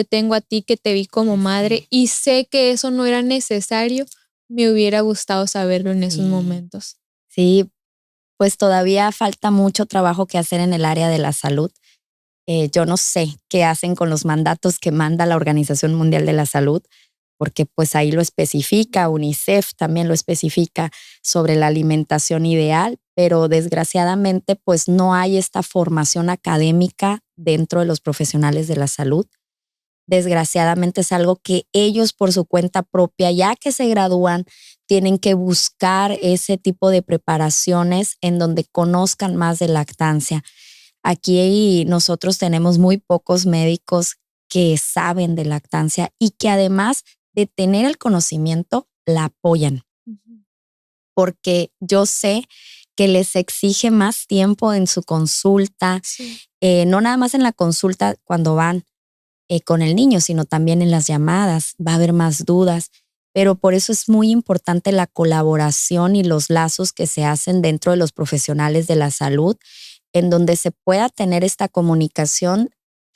A: tengo a ti, que te vi como madre y sé que eso no era necesario, me hubiera gustado saberlo en esos momentos.
B: Sí, pues todavía falta mucho trabajo que hacer en el área de la salud. Yo no sé qué hacen con los mandatos que manda la Organización Mundial de la Salud, porque pues ahí lo especifica, UNICEF también lo especifica sobre la alimentación ideal, pero desgraciadamente pues no hay esta formación académica dentro de los profesionales de la salud. Desgraciadamente es algo que ellos por su cuenta propia, ya que se gradúan, tienen que buscar ese tipo de preparaciones en donde conozcan más de lactancia. Aquí nosotros tenemos muy pocos médicos que saben de lactancia y que además de tener el conocimiento, la apoyan. Porque yo sé que les exige más tiempo en su consulta, no nada más en la consulta cuando van con el niño, sino también en las llamadas. Va a haber más dudas, pero por eso es muy importante la colaboración y los lazos que se hacen dentro de los profesionales de la salud, en donde se pueda tener esta comunicación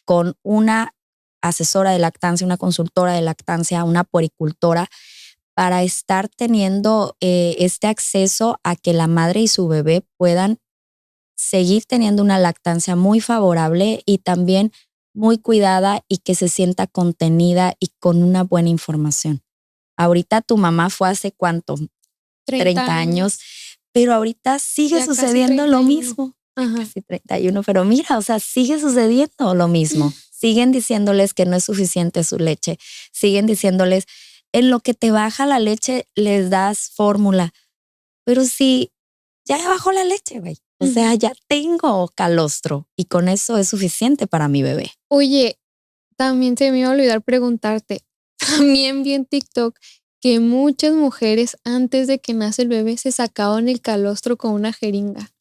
B: con una asesora de lactancia, una consultora de lactancia, una puericultora, para estar teniendo este acceso a que la madre y su bebé puedan seguir teniendo una lactancia muy favorable y también muy cuidada y que se sienta contenida y con una buena información. Ahorita tu mamá fue hace ¿cuánto? 30 años, pero ahorita sigue sucediendo lo mismo. Casi 31, pero mira, o sea, sigue sucediendo lo mismo. Siguen diciéndoles que no es suficiente su leche. Siguen diciéndoles, en lo que te baja la leche, les das fórmula. Pero si ya bajó la leche, güey. O sea, ya tengo calostro y con eso es suficiente para mi bebé.
A: Oye, también se me iba a olvidar preguntarte, también vi en TikTok que muchas mujeres antes de que nace el bebé se sacaban el calostro con una jeringa.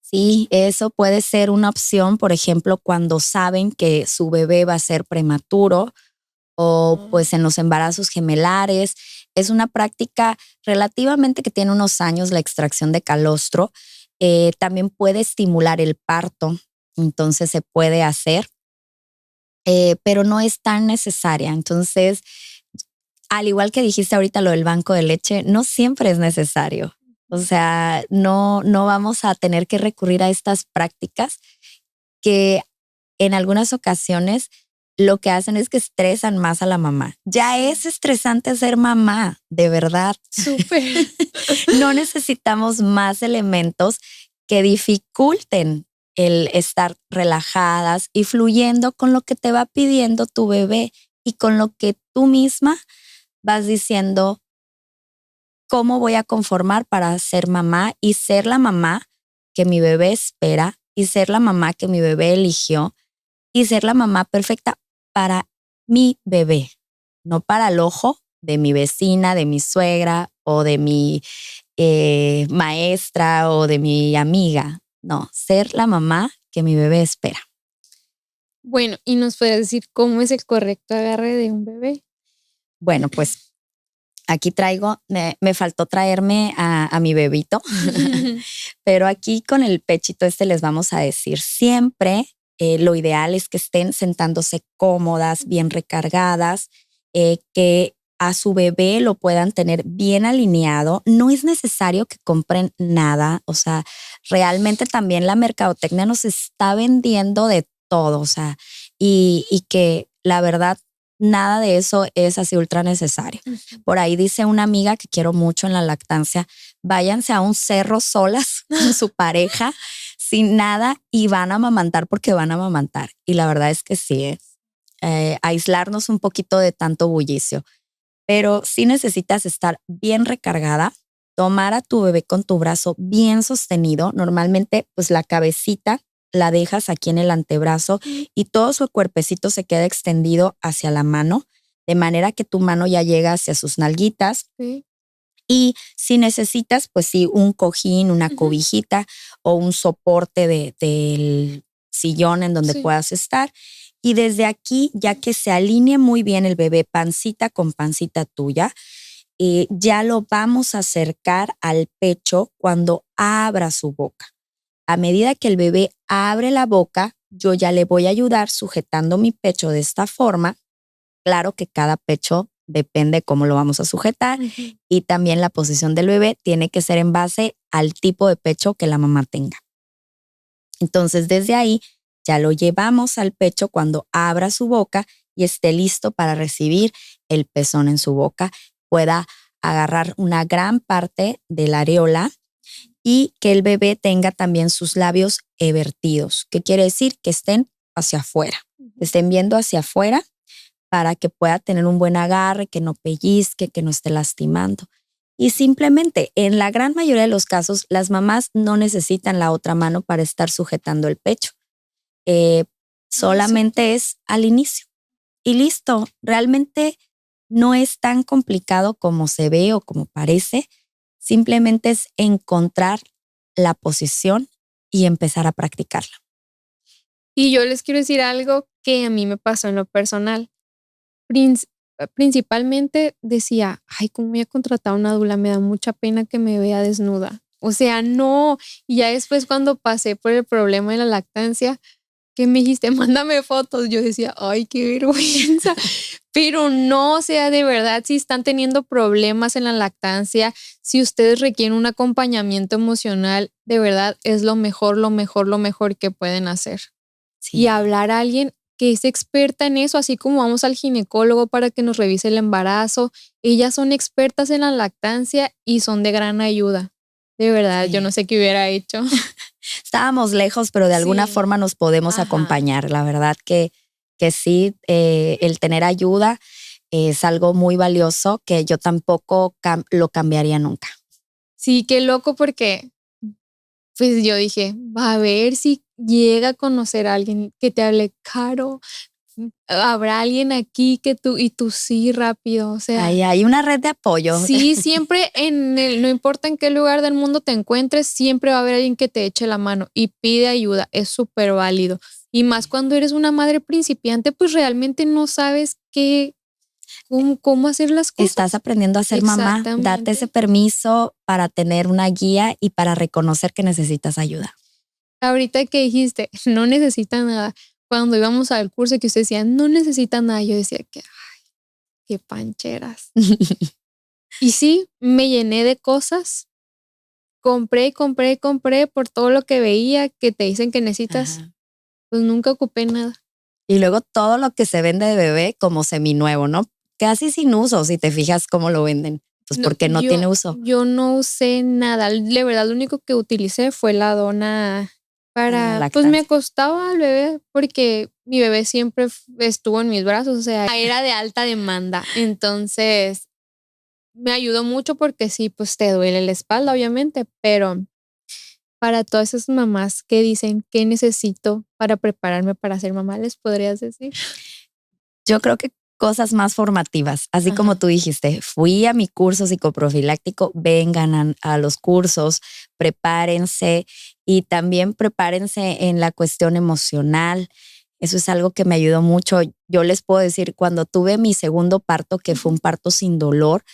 B: Sí, eso puede ser una opción, por ejemplo, cuando saben que su bebé va a ser prematuro o pues en los embarazos gemelares. Es una práctica relativamente que tiene unos años la extracción de calostro. También puede estimular el parto, entonces se puede hacer, pero no es tan necesaria. Entonces, al igual que dijiste ahorita lo del banco de leche, no siempre es necesario. O sea, no vamos a tener que recurrir a estas prácticas que en algunas ocasiones lo que hacen es que estresan más a la mamá. Ya es estresante ser mamá, de verdad.
A: Súper.
B: No necesitamos más elementos que dificulten el estar relajadas y fluyendo con lo que te va pidiendo tu bebé y con lo que tú misma vas diciendo cómo voy a conformar para ser mamá y ser la mamá que mi bebé espera y ser la mamá que mi bebé eligió y ser la mamá perfecta para mi bebé, no para el ojo de mi vecina, de mi suegra o de mi maestra o de mi amiga. No, ser la mamá que mi bebé espera.
A: Bueno, ¿y nos puedes decir cómo es el correcto agarre de un bebé?
B: Bueno, pues aquí traigo, me faltó traerme a mi bebito, pero aquí con el pechito les vamos a decir siempre, lo ideal es que estén sentándose cómodas, bien recargadas, que a su bebé lo puedan tener bien alineado. No es necesario que compren nada, o sea, realmente también la mercadotecnia nos está vendiendo de todo, o sea, y que la verdad nada de eso es así ultra necesario. Por ahí dice una amiga que quiero mucho en la lactancia, váyanse a un cerro solas con su pareja, sin nada, y van a amamantar porque van a amamantar. Y la verdad es que sí, aislarnos un poquito de tanto bullicio. Pero sí necesitas estar bien recargada, tomar a tu bebé con tu brazo bien sostenido. Normalmente, pues la cabecita la dejas aquí en el antebrazo y todo su cuerpecito se queda extendido hacia la mano, de manera que tu mano ya llega hacia sus nalguitas.
A: Sí.
B: Y si necesitas, pues sí, un cojín, una cobijita o un soporte del sillón en donde puedas estar. Y desde aquí, ya que se alinee muy bien el bebé pancita con pancita tuya, ya lo vamos a acercar al pecho cuando abra su boca. A medida que el bebé abre la boca, yo ya le voy a ayudar sujetando mi pecho de esta forma. Claro que cada pecho depende cómo lo vamos a sujetar y también la posición del bebé tiene que ser en base al tipo de pecho que la mamá tenga. Entonces, desde ahí ya lo llevamos al pecho cuando abra su boca y esté listo para recibir el pezón en su boca, pueda agarrar una gran parte de la areola y que el bebé tenga también sus labios evertidos. ¿Qué quiere decir? Que estén hacia afuera, que estén viendo hacia afuera para que pueda tener un buen agarre, que no pellizque, que no esté lastimando. Y simplemente, en la gran mayoría de los casos, las mamás no necesitan la otra mano para estar sujetando el pecho. Solamente es al inicio. Y listo, realmente no es tan complicado como se ve o como parece. Simplemente es encontrar la posición y empezar a practicarla.
A: Y yo les quiero decir algo que a mí me pasó en lo personal. Principalmente decía, ay, ¿cómo voy a contratar a una dula? Me da mucha pena que me vea desnuda. O sea, no. Y ya después cuando pasé por el problema de la lactancia, que me dijiste, mándame fotos, yo decía, ay, qué vergüenza. Pero no, o sea, de verdad, si están teniendo problemas en la lactancia, si ustedes requieren un acompañamiento emocional, de verdad es lo mejor, lo mejor, lo mejor que pueden hacer.
B: Sí.
A: Y hablar a alguien que es experta en eso, así como vamos al ginecólogo para que nos revise el embarazo. Ellas son expertas en la lactancia y son de gran ayuda. De verdad, yo no sé qué hubiera hecho.
B: Estábamos lejos, pero de alguna forma nos podemos acompañar. La verdad que sí, el tener ayuda es algo muy valioso que yo tampoco lo cambiaría nunca.
A: Sí, qué loco porque pues yo dije, va a ver si llega a conocer a alguien que te hable Caro. Habrá alguien aquí que tú sí rápido, o sea.
B: Ahí hay una red de apoyo.
A: Sí, siempre no importa en qué lugar del mundo te encuentres, siempre va a haber alguien que te eche la mano y pide ayuda, es súper válido. Y más cuando eres una madre principiante, pues realmente no sabes cómo hacer las cosas.
B: Estás aprendiendo a ser mamá, date ese permiso para tener una guía y para reconocer que necesitas ayuda.
A: Ahorita que dijiste, no necesita nada, cuando íbamos al curso que usted decía, no necesita nada, yo decía que, ay, qué pancheras. Y sí, me llené de cosas, compré por todo lo que veía que te dicen que necesitas, pues nunca ocupé nada.
B: Y luego todo lo que se vende de bebé como seminuevo, ¿no? Casi sin uso, si te fijas cómo lo venden. Pues porque no tiene uso.
A: Yo no usé nada. De verdad, lo único que utilicé fue la dona para, pues me acostaba al bebé porque mi bebé siempre estuvo en mis brazos, o sea, era de alta demanda. Entonces, me ayudó mucho porque sí, pues te duele la espalda, obviamente, pero para todas esas mamás que dicen qué necesito para prepararme para ser mamá, ¿les podrías decir?
B: Yo creo que cosas más formativas, así
A: Ajá.
B: como tú dijiste, fui a mi curso psicoprofiláctico, vengan a los cursos, prepárense y también prepárense en la cuestión emocional. Eso es algo que me ayudó mucho. Yo les puedo decir, cuando tuve mi segundo parto, que fue un parto sin dolor,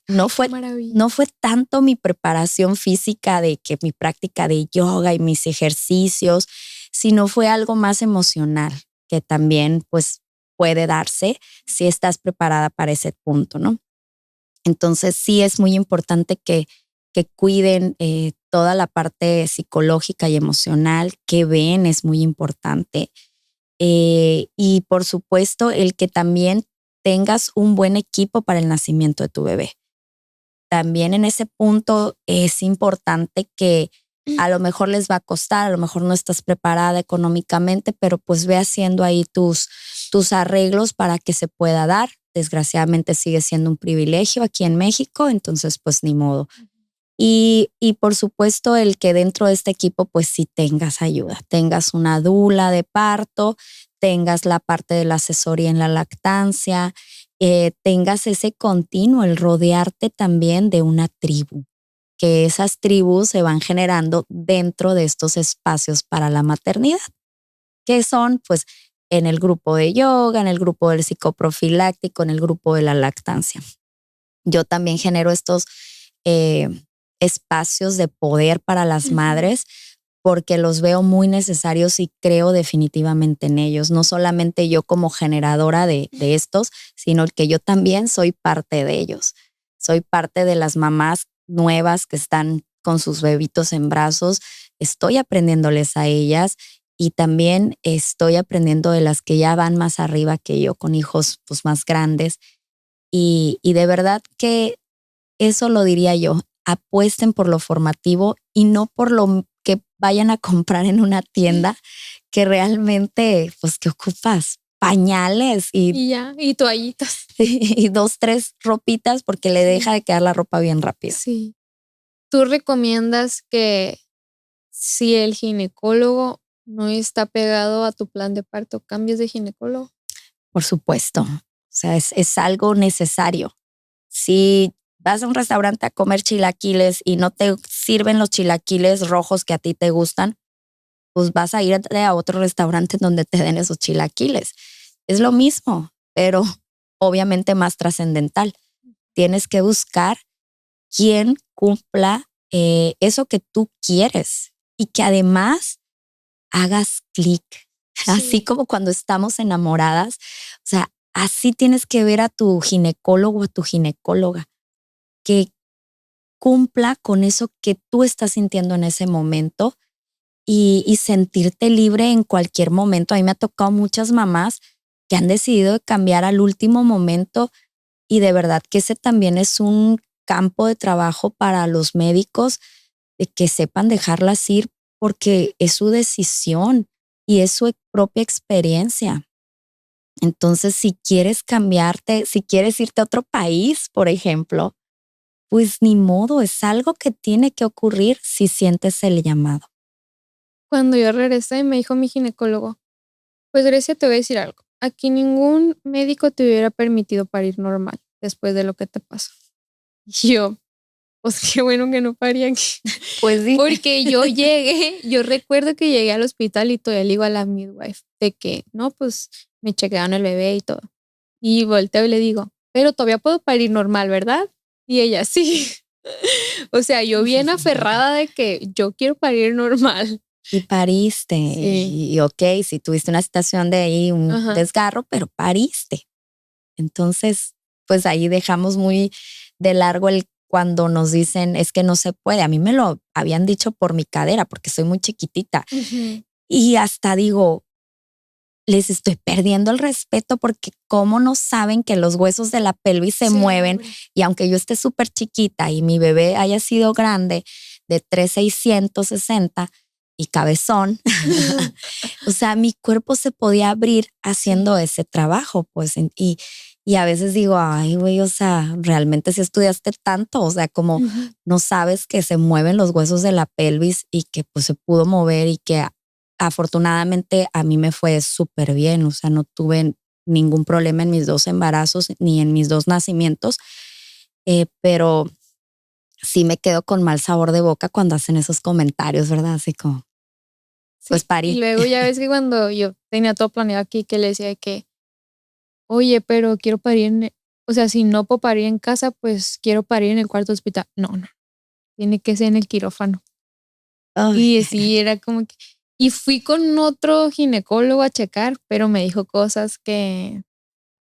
B: no
A: Qué
B: fue
A: maravilla.
B: no fue tanto mi preparación física de que mi práctica de yoga y mis ejercicios, sino fue algo más emocional que también pues puede darse si estás preparada para ese punto, ¿no? Entonces sí es muy importante que cuiden toda la parte psicológica y emocional que ven es muy importante. Y por supuesto el que también tengas un buen equipo para el nacimiento de tu bebé. También en ese punto es importante que a lo mejor les va a costar, a lo mejor no estás preparada económicamente, pero pues ve haciendo ahí tus arreglos para que se pueda dar. Desgraciadamente sigue siendo un privilegio aquí en México, entonces pues ni modo. Y por supuesto el que dentro de este equipo pues sí tengas ayuda, tengas una dula de parto, tengas la parte de la asesoría en la lactancia, tengas ese continuo, el rodearte también de una tribu, que esas tribus se van generando dentro de estos espacios para la maternidad, que son pues en el grupo de yoga, en el grupo del psicoprofiláctico, en el grupo de la lactancia. Yo también genero estos eh, espacios de poder para las madres porque los veo muy necesarios y creo definitivamente en ellos. No solamente yo como generadora de estos, sino que yo también soy parte de ellos. Soy parte de las mamás nuevas que están con sus bebitos en brazos. Estoy aprendiéndoles a ellas y también estoy aprendiendo de las que ya van más arriba que yo, con hijos pues, más grandes. Y de verdad que eso lo diría yo. Apuesten por lo formativo y no por lo que vayan a comprar en una tienda que realmente, pues, que ocupas pañales
A: Y ya, y toallitas.
B: y dos, tres ropitas porque le deja de quedar la ropa bien rápido.
A: Sí. ¿Tú recomiendas que si el ginecólogo no está pegado a tu plan de parto, cambies de ginecólogo?
B: Por supuesto. O sea, es algo necesario. Si vas a un restaurante a comer chilaquiles y no te sirven los chilaquiles rojos que a ti te gustan, pues vas a ir a otro restaurante donde te den esos chilaquiles. Es lo mismo, pero obviamente más trascendental. Tienes que buscar quien cumpla eso que tú quieres y que además hagas clic.
A: Sí.
B: Así como cuando estamos enamoradas, o sea, así tienes que ver a tu ginecólogo o a tu ginecóloga, que cumpla con eso que tú estás sintiendo en ese momento y sentirte libre en cualquier momento. A mí me ha tocado muchas mamás que han decidido cambiar al último momento y de verdad que ese también es un campo de trabajo para los médicos de que sepan dejarlas ir porque es su decisión y es su propia experiencia. Entonces, si quieres cambiarte, si quieres irte a otro país, por ejemplo, pues ni modo, es algo que tiene que ocurrir si sientes el llamado.
A: Cuando yo regresé, me dijo mi ginecólogo, pues Grecia, te voy a decir algo. Aquí ningún médico te hubiera permitido parir normal después de lo que te pasó. Y yo, pues qué bueno que no parí aquí.
B: Pues sí.
A: Porque yo recuerdo que llegué al hospital y todavía le digo a la midwife de que, no, pues me chequearon el bebé y todo. Y volteo y le digo, pero todavía puedo parir normal, ¿verdad? Y ella, sí. O sea, yo bien aferrada de que yo quiero parir normal.
B: Y pariste.
A: Sí.
B: Y ok, si tuviste una situación de ahí, un
A: Ajá.
B: desgarro, pero pariste. Entonces, pues ahí dejamos muy de largo el cuando nos dicen es que no se puede. A mí me lo habían dicho por mi cadera porque soy muy chiquitita. Y hasta digo, les estoy perdiendo el respeto porque cómo no saben que los huesos de la pelvis se mueven y aunque yo esté súper chiquita y mi bebé haya sido grande de 3,660 y cabezón, o sea, mi cuerpo se podía abrir haciendo ese trabajo, pues, y Y a veces digo, ay, güey, o sea, realmente si estudiaste tanto, o sea, como no sabes que se mueven los huesos de la pelvis y que pues se pudo mover y que afortunadamente a mí me fue súper bien, o sea, no tuve ningún problema en mis 2 embarazos ni en mis 2 nacimientos, pero sí me quedo con mal sabor de boca cuando hacen esos comentarios, ¿verdad? Así como, pues
A: Sí, y
B: parí.
A: luego ya ves que cuando yo tenía todo planeado aquí, que le decía de que, oye, pero quiero parir o sea, si no puedo parir en casa, pues quiero parir en el cuarto de hospital. No, no, tiene que ser en el quirófano.
B: Ay,
A: Y sí, era como que, y fui con otro ginecólogo a checar, pero me dijo cosas que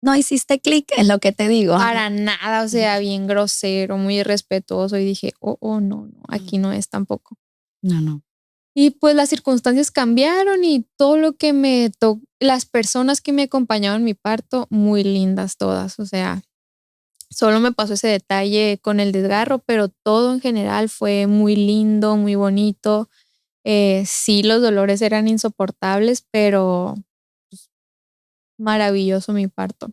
B: no hiciste clic en lo que te digo.
A: para nada, o sea, bien grosero, muy irrespetuoso, y dije, oh, no, no, aquí no es tampoco.
B: No, no.
A: Y pues las circunstancias cambiaron y todo lo que me tocó, las personas que me acompañaron en mi parto, muy lindas todas, o sea, solo me pasó ese detalle con el desgarro, pero todo en general fue muy lindo, muy bonito. Sí, los dolores eran insoportables, pero maravilloso mi parto.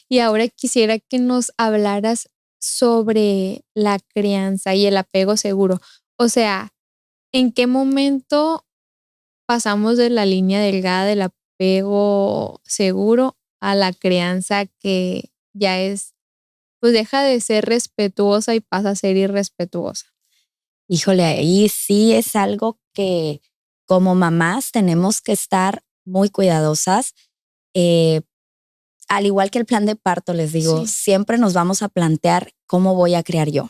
A: Y ahora quisiera que nos hablaras sobre la crianza y el apego seguro. O sea, ¿en qué momento pasamos de la línea delgada del apego seguro a la crianza que ya es, pues deja de ser respetuosa y pasa a ser irrespetuosa?
B: Híjole, ahí sí es algo que como mamás tenemos que estar muy cuidadosas. Eh, Al igual que el plan de parto, les digo,
A: Sí.
B: siempre nos vamos a plantear cómo voy a criar yo.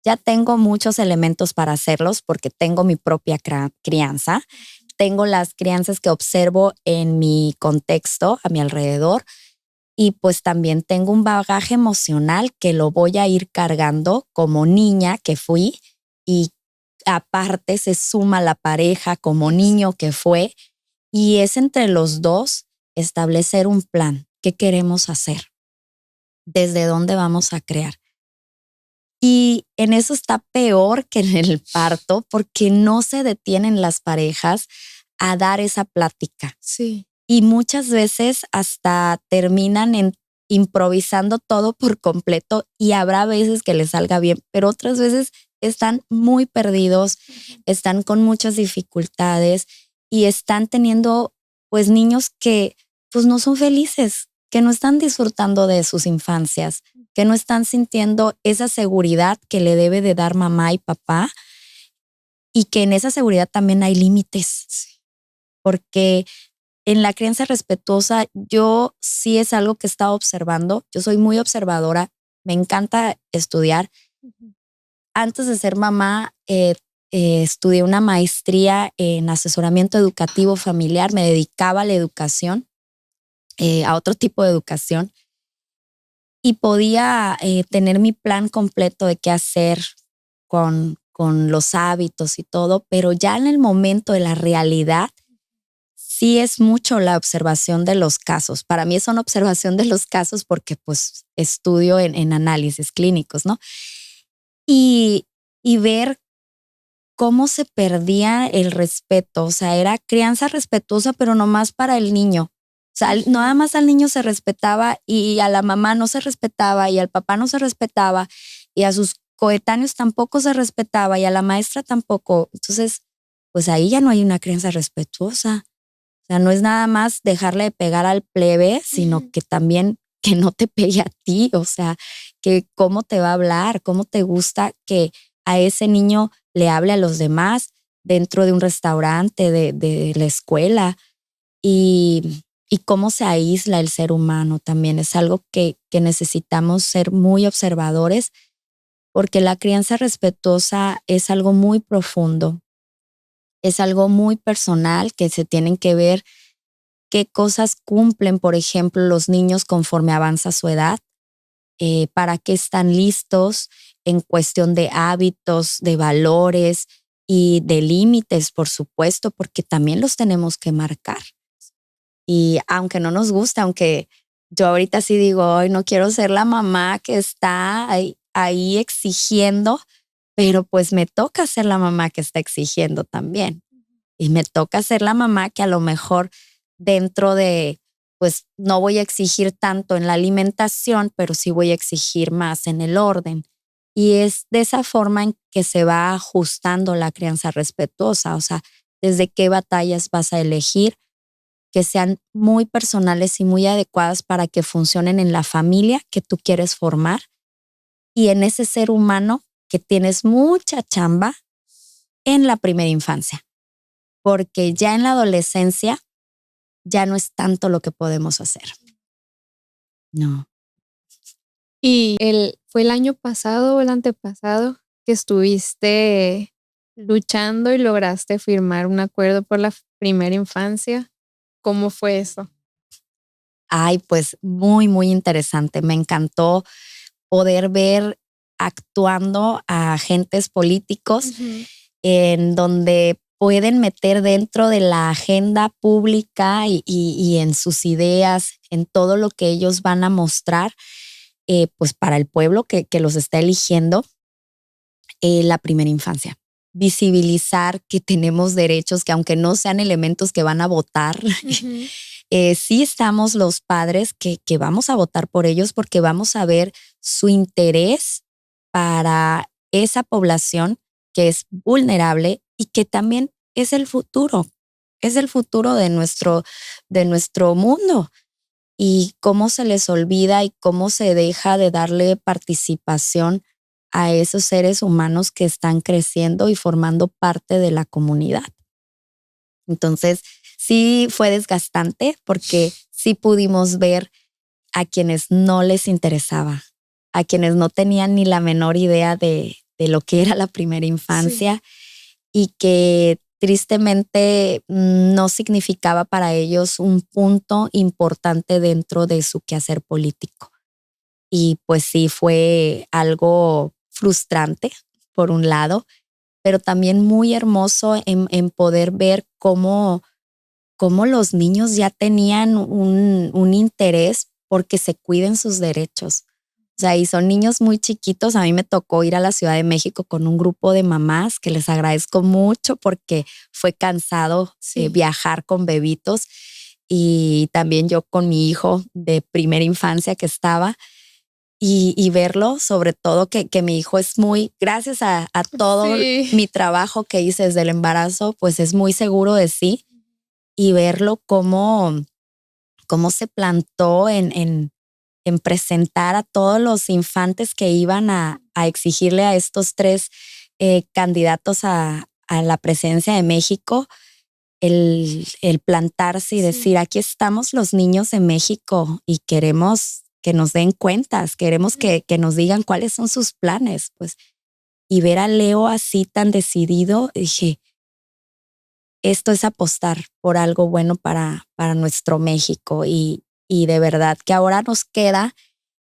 B: Ya tengo muchos elementos para hacerlos porque tengo mi propia crianza, tengo las crianzas que observo en mi contexto, a mi alrededor, y pues también tengo un bagaje emocional que lo voy a ir cargando como niña que fui y aparte se suma la pareja como niño que fue y es entre los dos establecer un plan. ¿Qué queremos hacer? ¿Desde dónde vamos a crear? Y en eso está peor que en el parto porque no se detienen las parejas a dar esa plática.
A: Sí.
B: Y muchas veces hasta terminan improvisando todo por completo y habrá veces que les salga bien, pero otras veces están muy perdidos, están con muchas dificultades y están teniendo pues niños que pues no son felices, que no están disfrutando de sus infancias, que no están sintiendo esa seguridad que le debe de dar mamá y papá y que en esa seguridad también hay límites, porque en la crianza respetuosa, yo sí es algo que he estado observando. Yo soy muy observadora, me encanta estudiar.
A: Ujú.
B: Antes de ser mamá, estudié una maestría en asesoramiento educativo familiar, me dedicaba a la educación, a otro tipo de educación, y podía tener mi plan completo de qué hacer con los hábitos y todo, pero ya en el momento de la realidad, sí es mucho la observación de los casos. Para mí es una observación de los casos porque pues estudio en análisis clínicos, ¿no? Y, y ver cómo se perdía el respeto. O sea, era crianza respetuosa, pero no más para el niño. O sea, nada más al niño se respetaba y a la mamá no se respetaba y al papá no se respetaba y a sus coetáneos tampoco se respetaba y a la maestra tampoco. Entonces, pues ahí ya no hay una crianza respetuosa. O sea, no es nada más dejarle de pegar al plebe, sino
A: Ujú.
B: que también que no te pegue a ti, o sea, que cómo te va a hablar, cómo te gusta que a ese niño le hable a los demás dentro de un restaurante, de la escuela y cómo se aísla el ser humano también. Es algo que necesitamos ser muy observadores porque la crianza respetuosa es algo muy profundo, es algo muy personal que se tienen que ver qué cosas cumplen, por ejemplo, los niños conforme avanza su edad, para qué están listos en cuestión de hábitos, de valores y de límites, por supuesto, porque también los tenemos que marcar. Y aunque no nos gusta, aunque yo ahorita sí digo, hoy no quiero ser la mamá que está ahí exigiendo, pero pues me toca ser la mamá que está exigiendo también. Y me toca ser la mamá que a lo mejor dentro de pues no voy a exigir tanto en la alimentación, pero sí voy a exigir más en el orden. Y es de esa forma en que se va ajustando la crianza respetuosa, o sea, desde qué batallas vas a elegir, que sean muy personales y muy adecuadas para que funcionen en la familia que tú quieres formar y en ese ser humano que tienes mucha chamba en la primera infancia, porque ya en la adolescencia ya no es tanto lo que podemos hacer. No.
A: Y fue el año pasado o el antepasado que estuviste luchando y lograste firmar un acuerdo por la primera infancia. ¿Cómo fue eso?
B: Ay, pues muy, muy interesante. Me encantó poder ver actuando a agentes políticos en donde pueden meter dentro de la agenda pública y en sus ideas, en todo lo que ellos van a mostrar, pues para el pueblo que los está eligiendo, la primera infancia. Visibilizar que tenemos derechos, que aunque no sean elementos que van a votar, sí estamos los padres que vamos a votar por ellos porque vamos a ver su interés para esa población que es vulnerable y que también es el futuro de nuestro mundo. Y cómo se les olvida y cómo se deja de darle participación a esos seres humanos que están creciendo y formando parte de la comunidad. Entonces, sí fue desgastante porque sí pudimos ver a quienes no les interesaba, a quienes no tenían ni la menor idea de lo que era la primera infancia y que tristemente no significaba para ellos un punto importante dentro de su quehacer político. Y pues sí fue algo frustrante, por un lado, pero también muy hermoso en poder ver cómo los niños ya tenían un interés porque se cuiden sus derechos. O sea, y son niños muy chiquitos. A mí me tocó ir a la Ciudad de México con un grupo de mamás que les agradezco mucho porque fue cansado viajar con bebitos y también yo con mi hijo de primera infancia que estaba y verlo, sobre todo que mi hijo es muy, gracias a todo mi trabajo que hice desde el embarazo, pues es muy seguro de sí y verlo cómo se plantó en presentar a todos los infantes que iban a exigirle a estos tres candidatos a la presidencia de México, el plantarse y decir, aquí estamos los niños de México y queremos que nos den cuentas, queremos que nos digan cuáles son sus planes, pues. Y ver a Leo así tan decidido, dije, esto es apostar por algo bueno para nuestro México y de verdad que ahora nos queda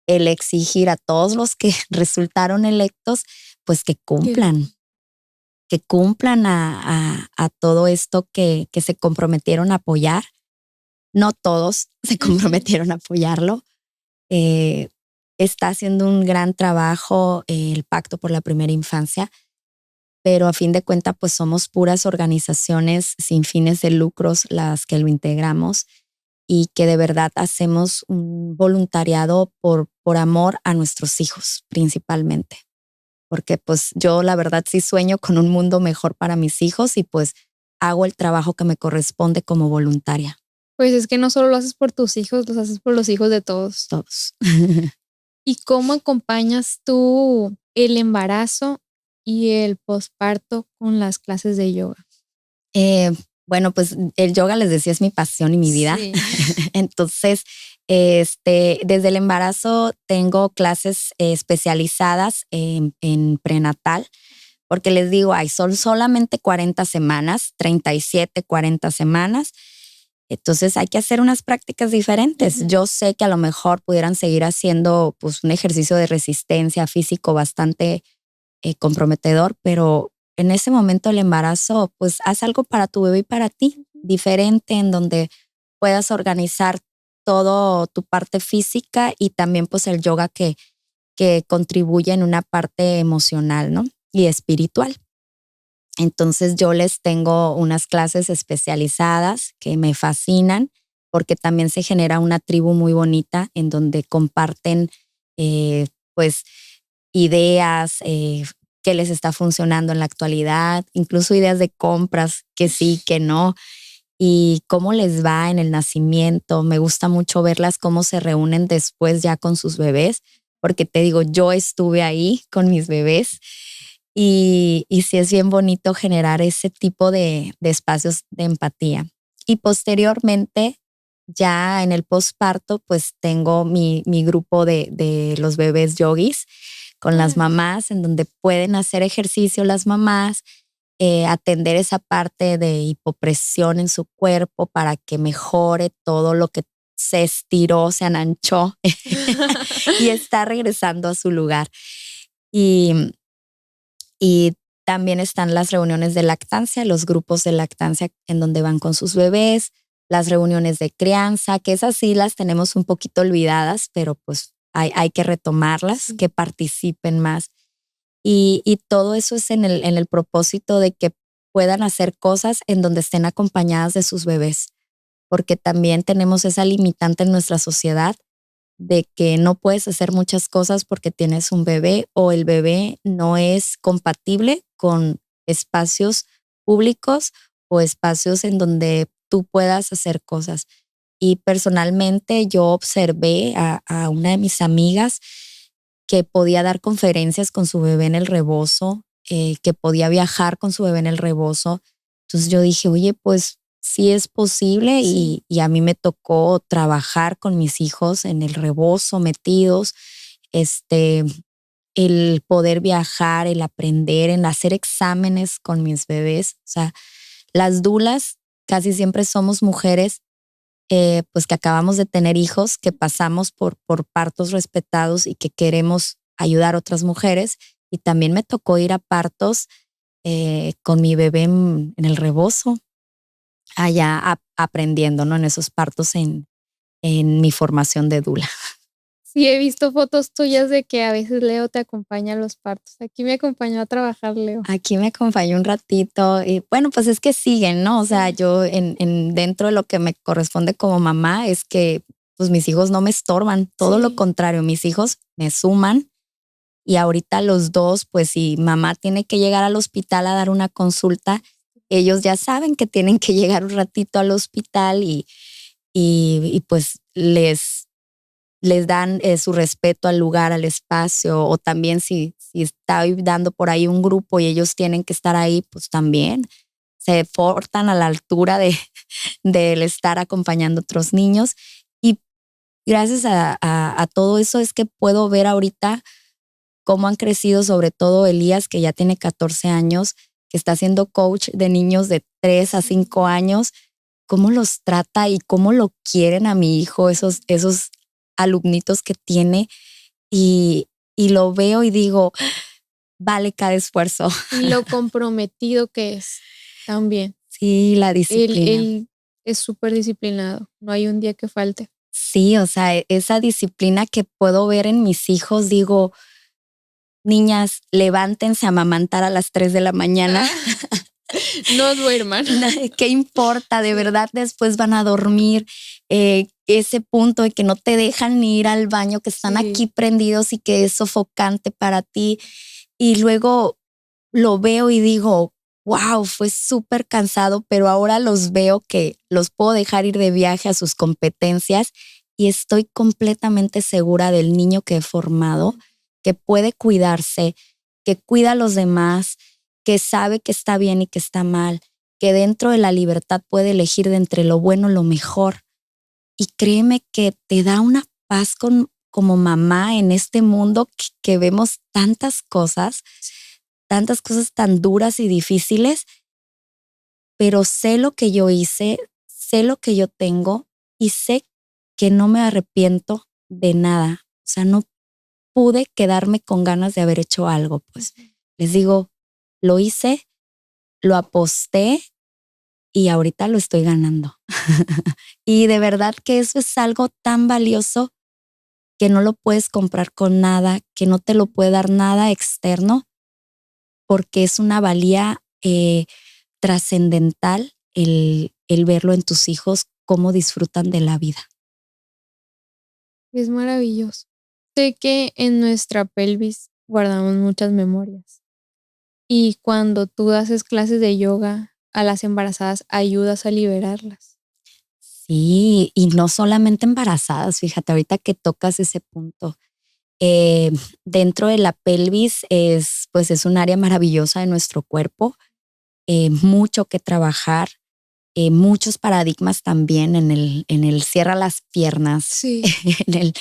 B: el exigir a todos los que resultaron electos, pues que cumplan a todo esto que se comprometieron a apoyar. No todos se comprometieron a apoyarlo. Está haciendo un gran trabajo el Pacto por la Primera Infancia, pero a fin de cuentas, pues somos puras organizaciones sin fines de lucros las que lo integramos y que de verdad hacemos un voluntariado por amor a nuestros hijos principalmente. Porque pues yo la verdad sí sueño con un mundo mejor para mis hijos y pues hago el trabajo que me corresponde como voluntaria.
A: Pues es que no solo lo haces por tus hijos, lo haces por los hijos de todos.
B: Todos.
A: ¿Y cómo acompañas tú el embarazo y el posparto con las clases de yoga?
B: Bueno, pues el yoga, les decía, es mi pasión y mi vida. Sí. Entonces, desde el embarazo tengo clases especializadas en prenatal, porque les digo, son solamente 40 semanas, 37, 40 semanas. Entonces hay que hacer unas prácticas diferentes. Uh-huh. Yo sé que a lo mejor pudieran seguir haciendo pues, un ejercicio de resistencia físico bastante comprometedor, pero en ese momento del embarazo, pues haz algo para tu bebé y para ti, diferente, en donde puedas organizar todo tu parte física y también pues el yoga que contribuye en una parte emocional, ¿no? Y espiritual. Entonces yo les tengo unas clases especializadas que me fascinan porque también se genera una tribu muy bonita en donde comparten pues ideas, qué les está funcionando en la actualidad, incluso ideas de compras, que sí, que no, y cómo les va en el nacimiento. Me gusta mucho verlas cómo se reúnen después ya con sus bebés, porque te digo, yo estuve ahí con mis bebés y sí es bien bonito generar ese tipo de espacios de empatía. Y posteriormente, ya en el posparto, pues tengo mi grupo de los bebés yogis con las mamás, en donde pueden hacer ejercicio las mamás, atender esa parte de hipopresión en su cuerpo para que mejore todo lo que se estiró, se ananchó y está regresando a su lugar. Y, y también están las reuniones de lactancia, los grupos de lactancia en donde van con sus bebés, las reuniones de crianza, que esas sí las tenemos un poquito olvidadas, pero pues hay que retomarlas, que participen más. Y todo eso es en el propósito de que puedan hacer cosas en donde estén acompañadas de sus bebés, porque también tenemos esa limitante en nuestra sociedad de que no puedes hacer muchas cosas porque tienes un bebé o el bebé no es compatible con espacios públicos o espacios en donde tú puedas hacer cosas. Y personalmente yo observé a una de mis amigas que podía dar conferencias con su bebé en el rebozo, que podía viajar con su bebé en el rebozo. Entonces yo dije, oye, pues sí es posible y a mí me tocó trabajar con mis hijos en el rebozo metidos, el poder viajar, el aprender, en hacer exámenes con mis bebés. O sea, las dulas casi siempre somos mujeres pues que acabamos de tener hijos, que pasamos por partos respetados y que queremos ayudar a otras mujeres. Y también me tocó ir a partos con mi bebé en el rebozo, allá aprendiendo, ¿no? En esos partos en mi formación de dula.
A: Sí, he visto fotos tuyas de que a veces Leo te acompaña a los partos. Aquí me acompañó a trabajar Leo.
B: Aquí me acompañó un ratito y bueno, pues es que siguen, ¿no? O sea, yo dentro de lo que me corresponde como mamá es que pues mis hijos no me estorban, todo lo contrario, mis hijos me suman y ahorita los dos, pues si mamá tiene que llegar al hospital a dar una consulta, ellos ya saben que tienen que llegar un ratito al hospital y pues les dan su respeto al lugar, al espacio, o también si está dando por ahí un grupo y ellos tienen que estar ahí, pues también se portan a la altura del estar acompañando a otros niños. Y gracias a todo eso es que puedo ver ahorita cómo han crecido, sobre todo Elías, que ya tiene 14 años, que está siendo coach de niños de 3 a 5 años, cómo los trata y cómo lo quieren a mi hijo, esos alumnitos que tiene y lo veo y digo, vale cada esfuerzo.
A: Y lo comprometido que es también.
B: Sí, la disciplina.
A: Él es súper disciplinado, no hay un día que falte.
B: Sí, o sea, esa disciplina que puedo ver en mis hijos, digo, niñas, levántense a amamantar a las 3 de la mañana.
A: No duerman.
B: ¿Qué importa? De verdad, después van a dormir. Ese punto de que no te dejan ni ir al baño, que están aquí prendidos y que es sofocante para ti. Y luego lo veo y digo, wow, fue súper cansado, pero ahora los veo que los puedo dejar ir de viaje a sus competencias y estoy completamente segura del niño que he formado, que puede cuidarse, que cuida a los demás, que sabe que está bien y que está mal, que dentro de la libertad puede elegir de entre lo bueno y lo mejor. Y créeme que te da una paz como mamá en este mundo que vemos tantas cosas tan duras y difíciles, pero sé lo que yo hice, sé lo que yo tengo y sé que no me arrepiento de nada. O sea, no pude quedarme con ganas de haber hecho algo. Pues les digo, lo hice, lo aposté y ahorita lo estoy ganando. Y de verdad que eso es algo tan valioso que no lo puedes comprar con nada, que no te lo puede dar nada externo, porque es una valía trascendental el verlo en tus hijos cómo disfrutan de la vida.
A: Es maravilloso. Sé que en nuestra pelvis guardamos muchas memorias. Y cuando tú haces clases de yoga a las embarazadas, ayudas a liberarlas.
B: Sí, y no solamente embarazadas, fíjate, ahorita que tocas ese punto. Dentro de la pelvis pues es un área maravillosa de nuestro cuerpo, mucho que trabajar, muchos paradigmas también en el cierra las piernas,
A: Sí.
B: en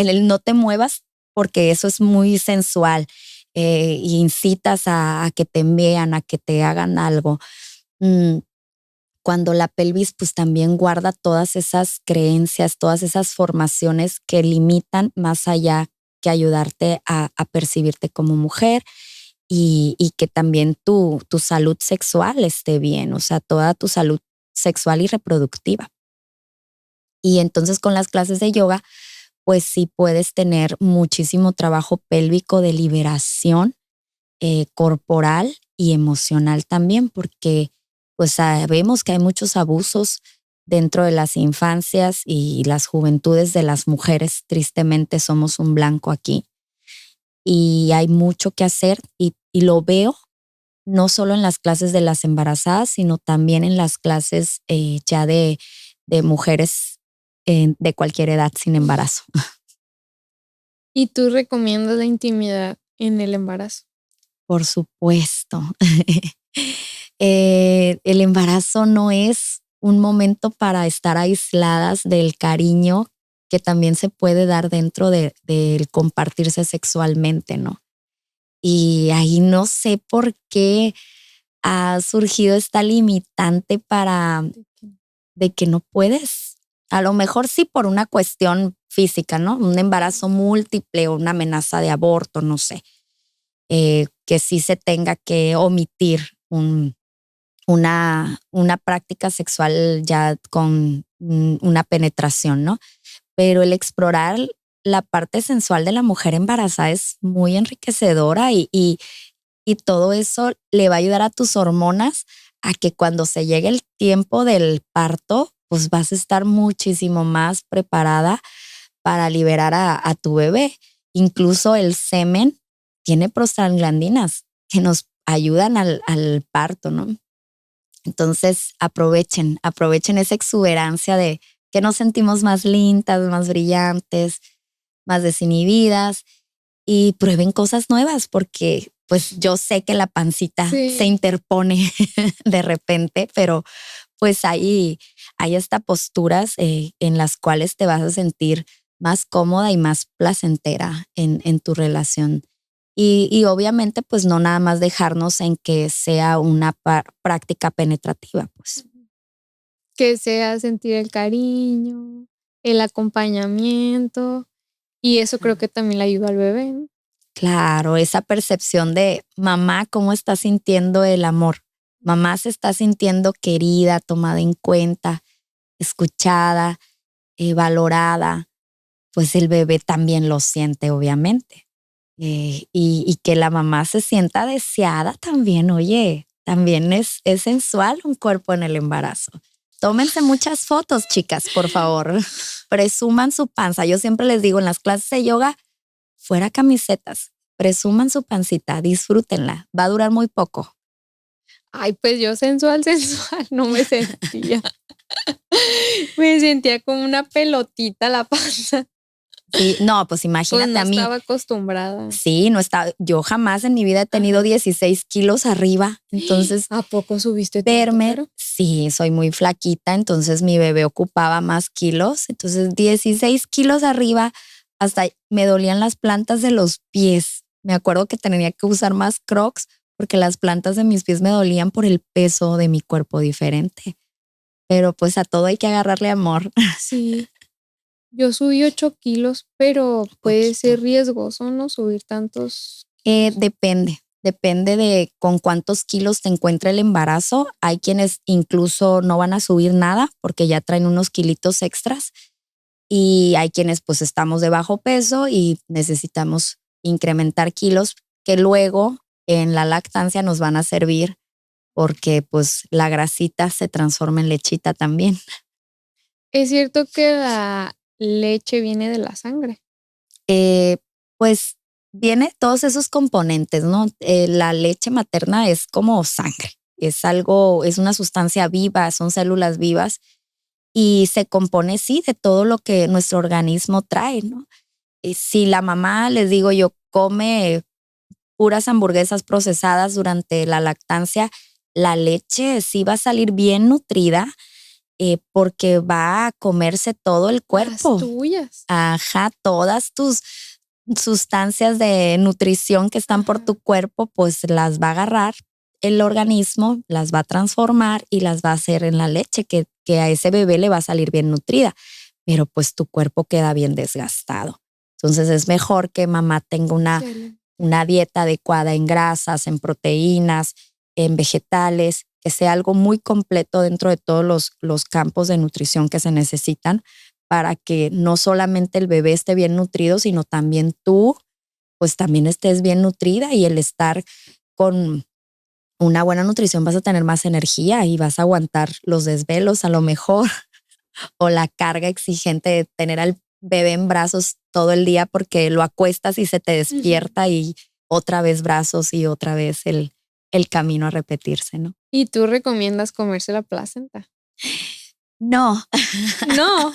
B: el no te muevas, porque eso es muy sensual, y incitas a que te vean, a que te hagan algo. Cuando la pelvis pues también guarda todas esas creencias, todas esas formaciones que limitan más allá que ayudarte a percibirte como mujer y que también tu salud sexual esté bien, o sea, toda tu salud sexual y reproductiva. Y entonces con las clases de yoga, pues sí puedes tener muchísimo trabajo pélvico de liberación corporal y emocional también, porque pues sabemos que hay muchos abusos dentro de las infancias y las juventudes de las mujeres. Tristemente somos un blanco aquí y hay mucho que hacer y lo veo no solo en las clases de las embarazadas, sino también en las clases ya de mujeres de cualquier edad sin embarazo.
A: ¿Y tú recomiendas la intimidad en el embarazo?
B: Por supuesto. El embarazo no es un momento para estar aisladas del cariño que también se puede dar dentro del compartirse sexualmente, ¿no? Y ahí no sé por qué ha surgido esta limitante de que no puedes. A lo mejor sí por una cuestión física, ¿no? Un embarazo múltiple o una amenaza de aborto, no sé. Que sí se tenga que omitir una práctica sexual ya con una penetración, ¿no? Pero el explorar la parte sensual de la mujer embarazada es muy enriquecedora y todo eso le va a ayudar a tus hormonas a que cuando se llegue el tiempo del parto, pues vas a estar muchísimo más preparada para liberar a tu bebé. Incluso el semen tiene prostaglandinas que nos ayudan al parto, ¿no? Entonces aprovechen esa exuberancia de que nos sentimos más lindas, más brillantes, más desinhibidas y prueben cosas nuevas porque pues yo sé que la pancita se interpone de repente, pero pues hay hasta posturas en las cuales te vas a sentir más cómoda y más placentera en tu relación. Y obviamente, pues no nada más dejarnos en que sea una práctica penetrativa, pues.
A: Que sea sentir el cariño, el acompañamiento, y eso creo que también le ayuda al bebé, ¿no?
B: Claro, esa percepción de mamá, ¿cómo está sintiendo el amor? Mamá se está sintiendo querida, tomada en cuenta, escuchada, valorada. Pues el bebé también lo siente, obviamente. Y que la mamá se sienta deseada también, oye, también es sensual un cuerpo en el embarazo. Tómense muchas fotos, chicas, por favor. Presuman su panza. Yo siempre les digo en las clases de yoga, fuera camisetas, presuman su pancita, disfrútenla. Va a durar muy poco.
A: Ay, pues yo sensual, no me sentía. Me sentía como una pelotita la panza.
B: Sí, no, pues imagínate
A: pues no
B: a mí.
A: estaba acostumbrada.
B: Sí, no estaba. Yo jamás en mi vida he tenido 16 kilos arriba. Entonces,
A: ¿a poco subiste
B: verme,
A: tanto,
B: sí, soy muy flaquita. Entonces, mi bebé ocupaba más kilos. Entonces, 16 kilos arriba, hasta me dolían las plantas de los pies. Me acuerdo que tenía que usar más Crocs porque las plantas de mis pies me dolían por el peso de mi cuerpo diferente. Pero pues a todo hay que agarrarle amor.
A: Sí. Yo subí 8 kilos, pero puede ser riesgoso, ¿no? Subir tantos.
B: Depende de con cuántos kilos te encuentra el embarazo. Hay quienes incluso no van a subir nada porque ya traen unos kilitos extras y hay quienes pues estamos de bajo peso y necesitamos incrementar kilos que luego en la lactancia nos van a servir porque pues la grasita se transforma en lechita también.
A: ¿Es cierto que la leche viene de la sangre?
B: Pues viene todos esos componentes, ¿no? La leche materna es como sangre, es algo, es una sustancia viva, son células vivas y se compone, sí, de todo lo que nuestro organismo trae, ¿no? Y si la mamá, les digo yo, come puras hamburguesas procesadas durante la lactancia, la leche sí va a salir bien nutrida porque va a comerse todo el
A: Las
B: cuerpo.
A: tuyas.
B: Ajá, todas tus sustancias de nutrición que están por
A: Ajá.
B: tu cuerpo, pues las va a agarrar el organismo, las va a transformar y las va a hacer en la leche, que a ese bebé le va a salir bien nutrida, pero pues tu cuerpo queda bien desgastado. Entonces es mejor que mamá tenga
A: Excelente.
B: una dieta adecuada en grasas, en proteínas, en vegetales, que sea algo muy completo dentro de todos los campos de nutrición que se necesitan para que no solamente el bebé esté bien nutrido, sino también tú, pues también estés bien nutrida y el estar con una buena nutrición vas a tener más energía y vas a aguantar los desvelos a lo mejor o la carga exigente de tener al bebé en brazos todo el día porque lo acuestas y se te
A: Ujú.
B: despierta y otra vez brazos y otra vez el camino a repetirse, ¿no?
A: ¿Y tú recomiendas comerse la placenta?
B: No,
A: No.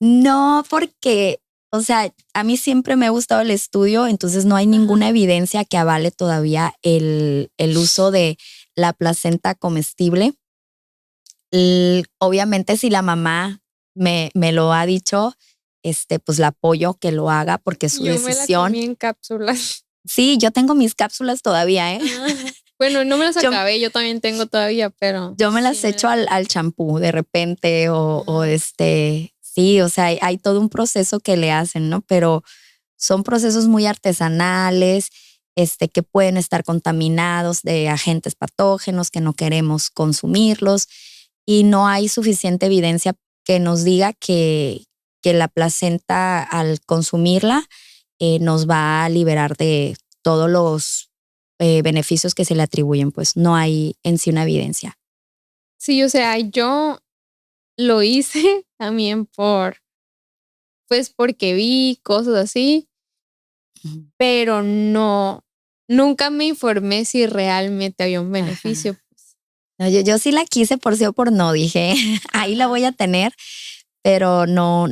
B: no, porque, o sea, a mí siempre me ha gustado el estudio, entonces no hay
A: Ajá.
B: ninguna evidencia que avale todavía el uso de la placenta comestible. Obviamente, si la mamá me lo ha dicho, pues la apoyo que lo haga porque es su
A: Yo me la
B: decisión.
A: comí en cápsulas.
B: Sí, yo tengo mis cápsulas todavía, ¿eh?
A: Ajá. Bueno, no me las
B: Yo,
A: acabé, yo también tengo todavía, pero
B: yo me
A: sí
B: las
A: me
B: echo
A: las
B: al champú de repente o
A: ah,
B: sí, o sea, hay todo un proceso que le hacen, ¿no? Pero son procesos muy artesanales, que pueden estar contaminados de agentes patógenos que no queremos consumirlos y no hay suficiente evidencia que nos diga que la placenta al consumirla nos va a liberar de todos los beneficios que se le atribuyen, pues no hay en sí una evidencia.
A: sí, o sea, yo lo hice también pues, porque vi cosas así,
B: Ujú.
A: pero nunca me informé si realmente había un beneficio,
B: Ajá.
A: pues.
B: No, yo sí la quise por sí o por no, dije, ahí la
A: Ajá.
B: voy a tener, pero no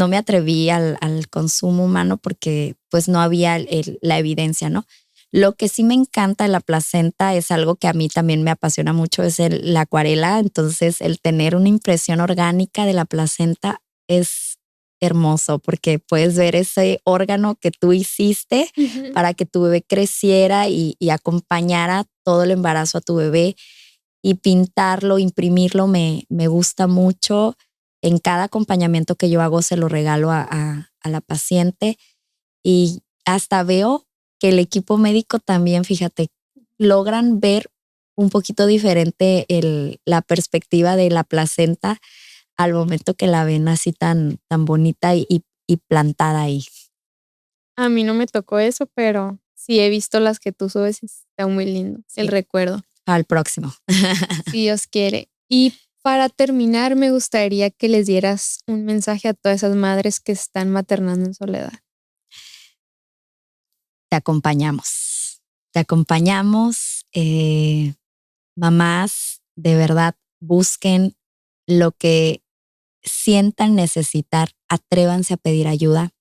B: me atreví al consumo humano porque pues no había la evidencia, ¿no? Lo que sí me encanta de la placenta es algo que a mí también me apasiona mucho, es la acuarela. Entonces, el tener una impresión orgánica de la placenta es hermoso porque puedes ver ese órgano que tú hiciste
A: Ujú.
B: para que tu bebé creciera y acompañara todo el embarazo a tu bebé y pintarlo, imprimirlo me gusta mucho. En cada acompañamiento que yo hago se lo regalo a la paciente y hasta veo que el equipo médico también, fíjate, logran ver un poquito diferente la perspectiva de la placenta al momento que la ven así tan bonita y plantada ahí.
A: A mí no me tocó eso, pero sí he visto las que tú subes y está muy lindo el
B: Sí,
A: recuerdo,
B: al próximo.
A: si Dios quiere. Y para terminar, me gustaría que les dieras un mensaje a todas esas madres que están maternando en soledad.
B: Te acompañamos. Te acompañamos. Mamás, de verdad, busquen lo que sientan necesitar, atrévanse a pedir ayuda.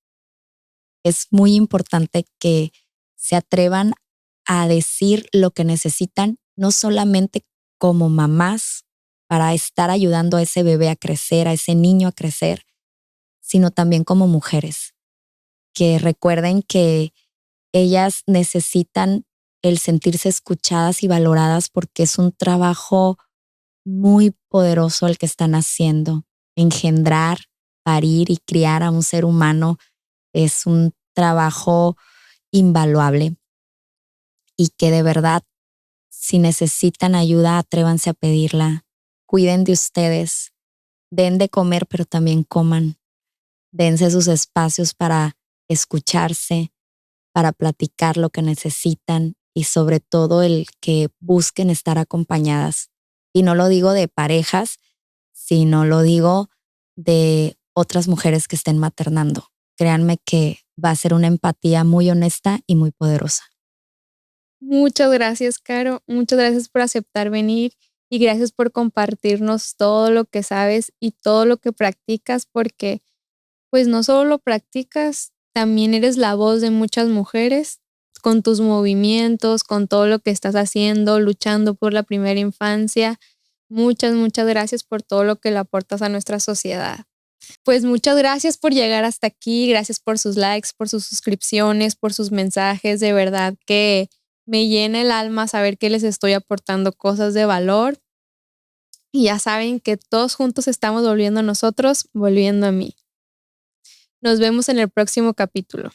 B: Es muy importante que se atrevan a decir lo que necesitan, no solamente como mamás para estar ayudando a ese bebé a crecer, a ese niño a crecer, sino también como mujeres, que recuerden que ellas necesitan el sentirse escuchadas y valoradas porque es un trabajo muy poderoso el que están haciendo. Engendrar, parir y criar a un ser humano es un trabajo invaluable y que de verdad, si necesitan ayuda, atrévanse a pedirla. Cuiden de ustedes, den de comer, pero también coman. Dense sus espacios para escucharse, para platicar lo que necesitan y sobre todo el que busquen estar acompañadas. Y no lo digo de parejas, sino lo digo de otras mujeres que estén maternando. Créanme que va a ser una empatía muy honesta y muy poderosa.
A: Muchas gracias, Caro. Muchas gracias por aceptar venir y gracias por compartirnos todo lo que sabes y todo lo que practicas, porque pues no solo lo practicas, también eres la voz de muchas mujeres con tus movimientos, con todo lo que estás haciendo, luchando por la primera infancia. Muchas gracias por todo lo que le aportas a nuestra sociedad. Pues muchas gracias por llegar hasta aquí, gracias por sus likes, por sus suscripciones, por sus mensajes, de verdad que me llena el alma saber que les estoy aportando cosas de valor y ya saben que todos juntos estamos volviendo a nosotros, volviendo a mí. Nos vemos en el próximo capítulo.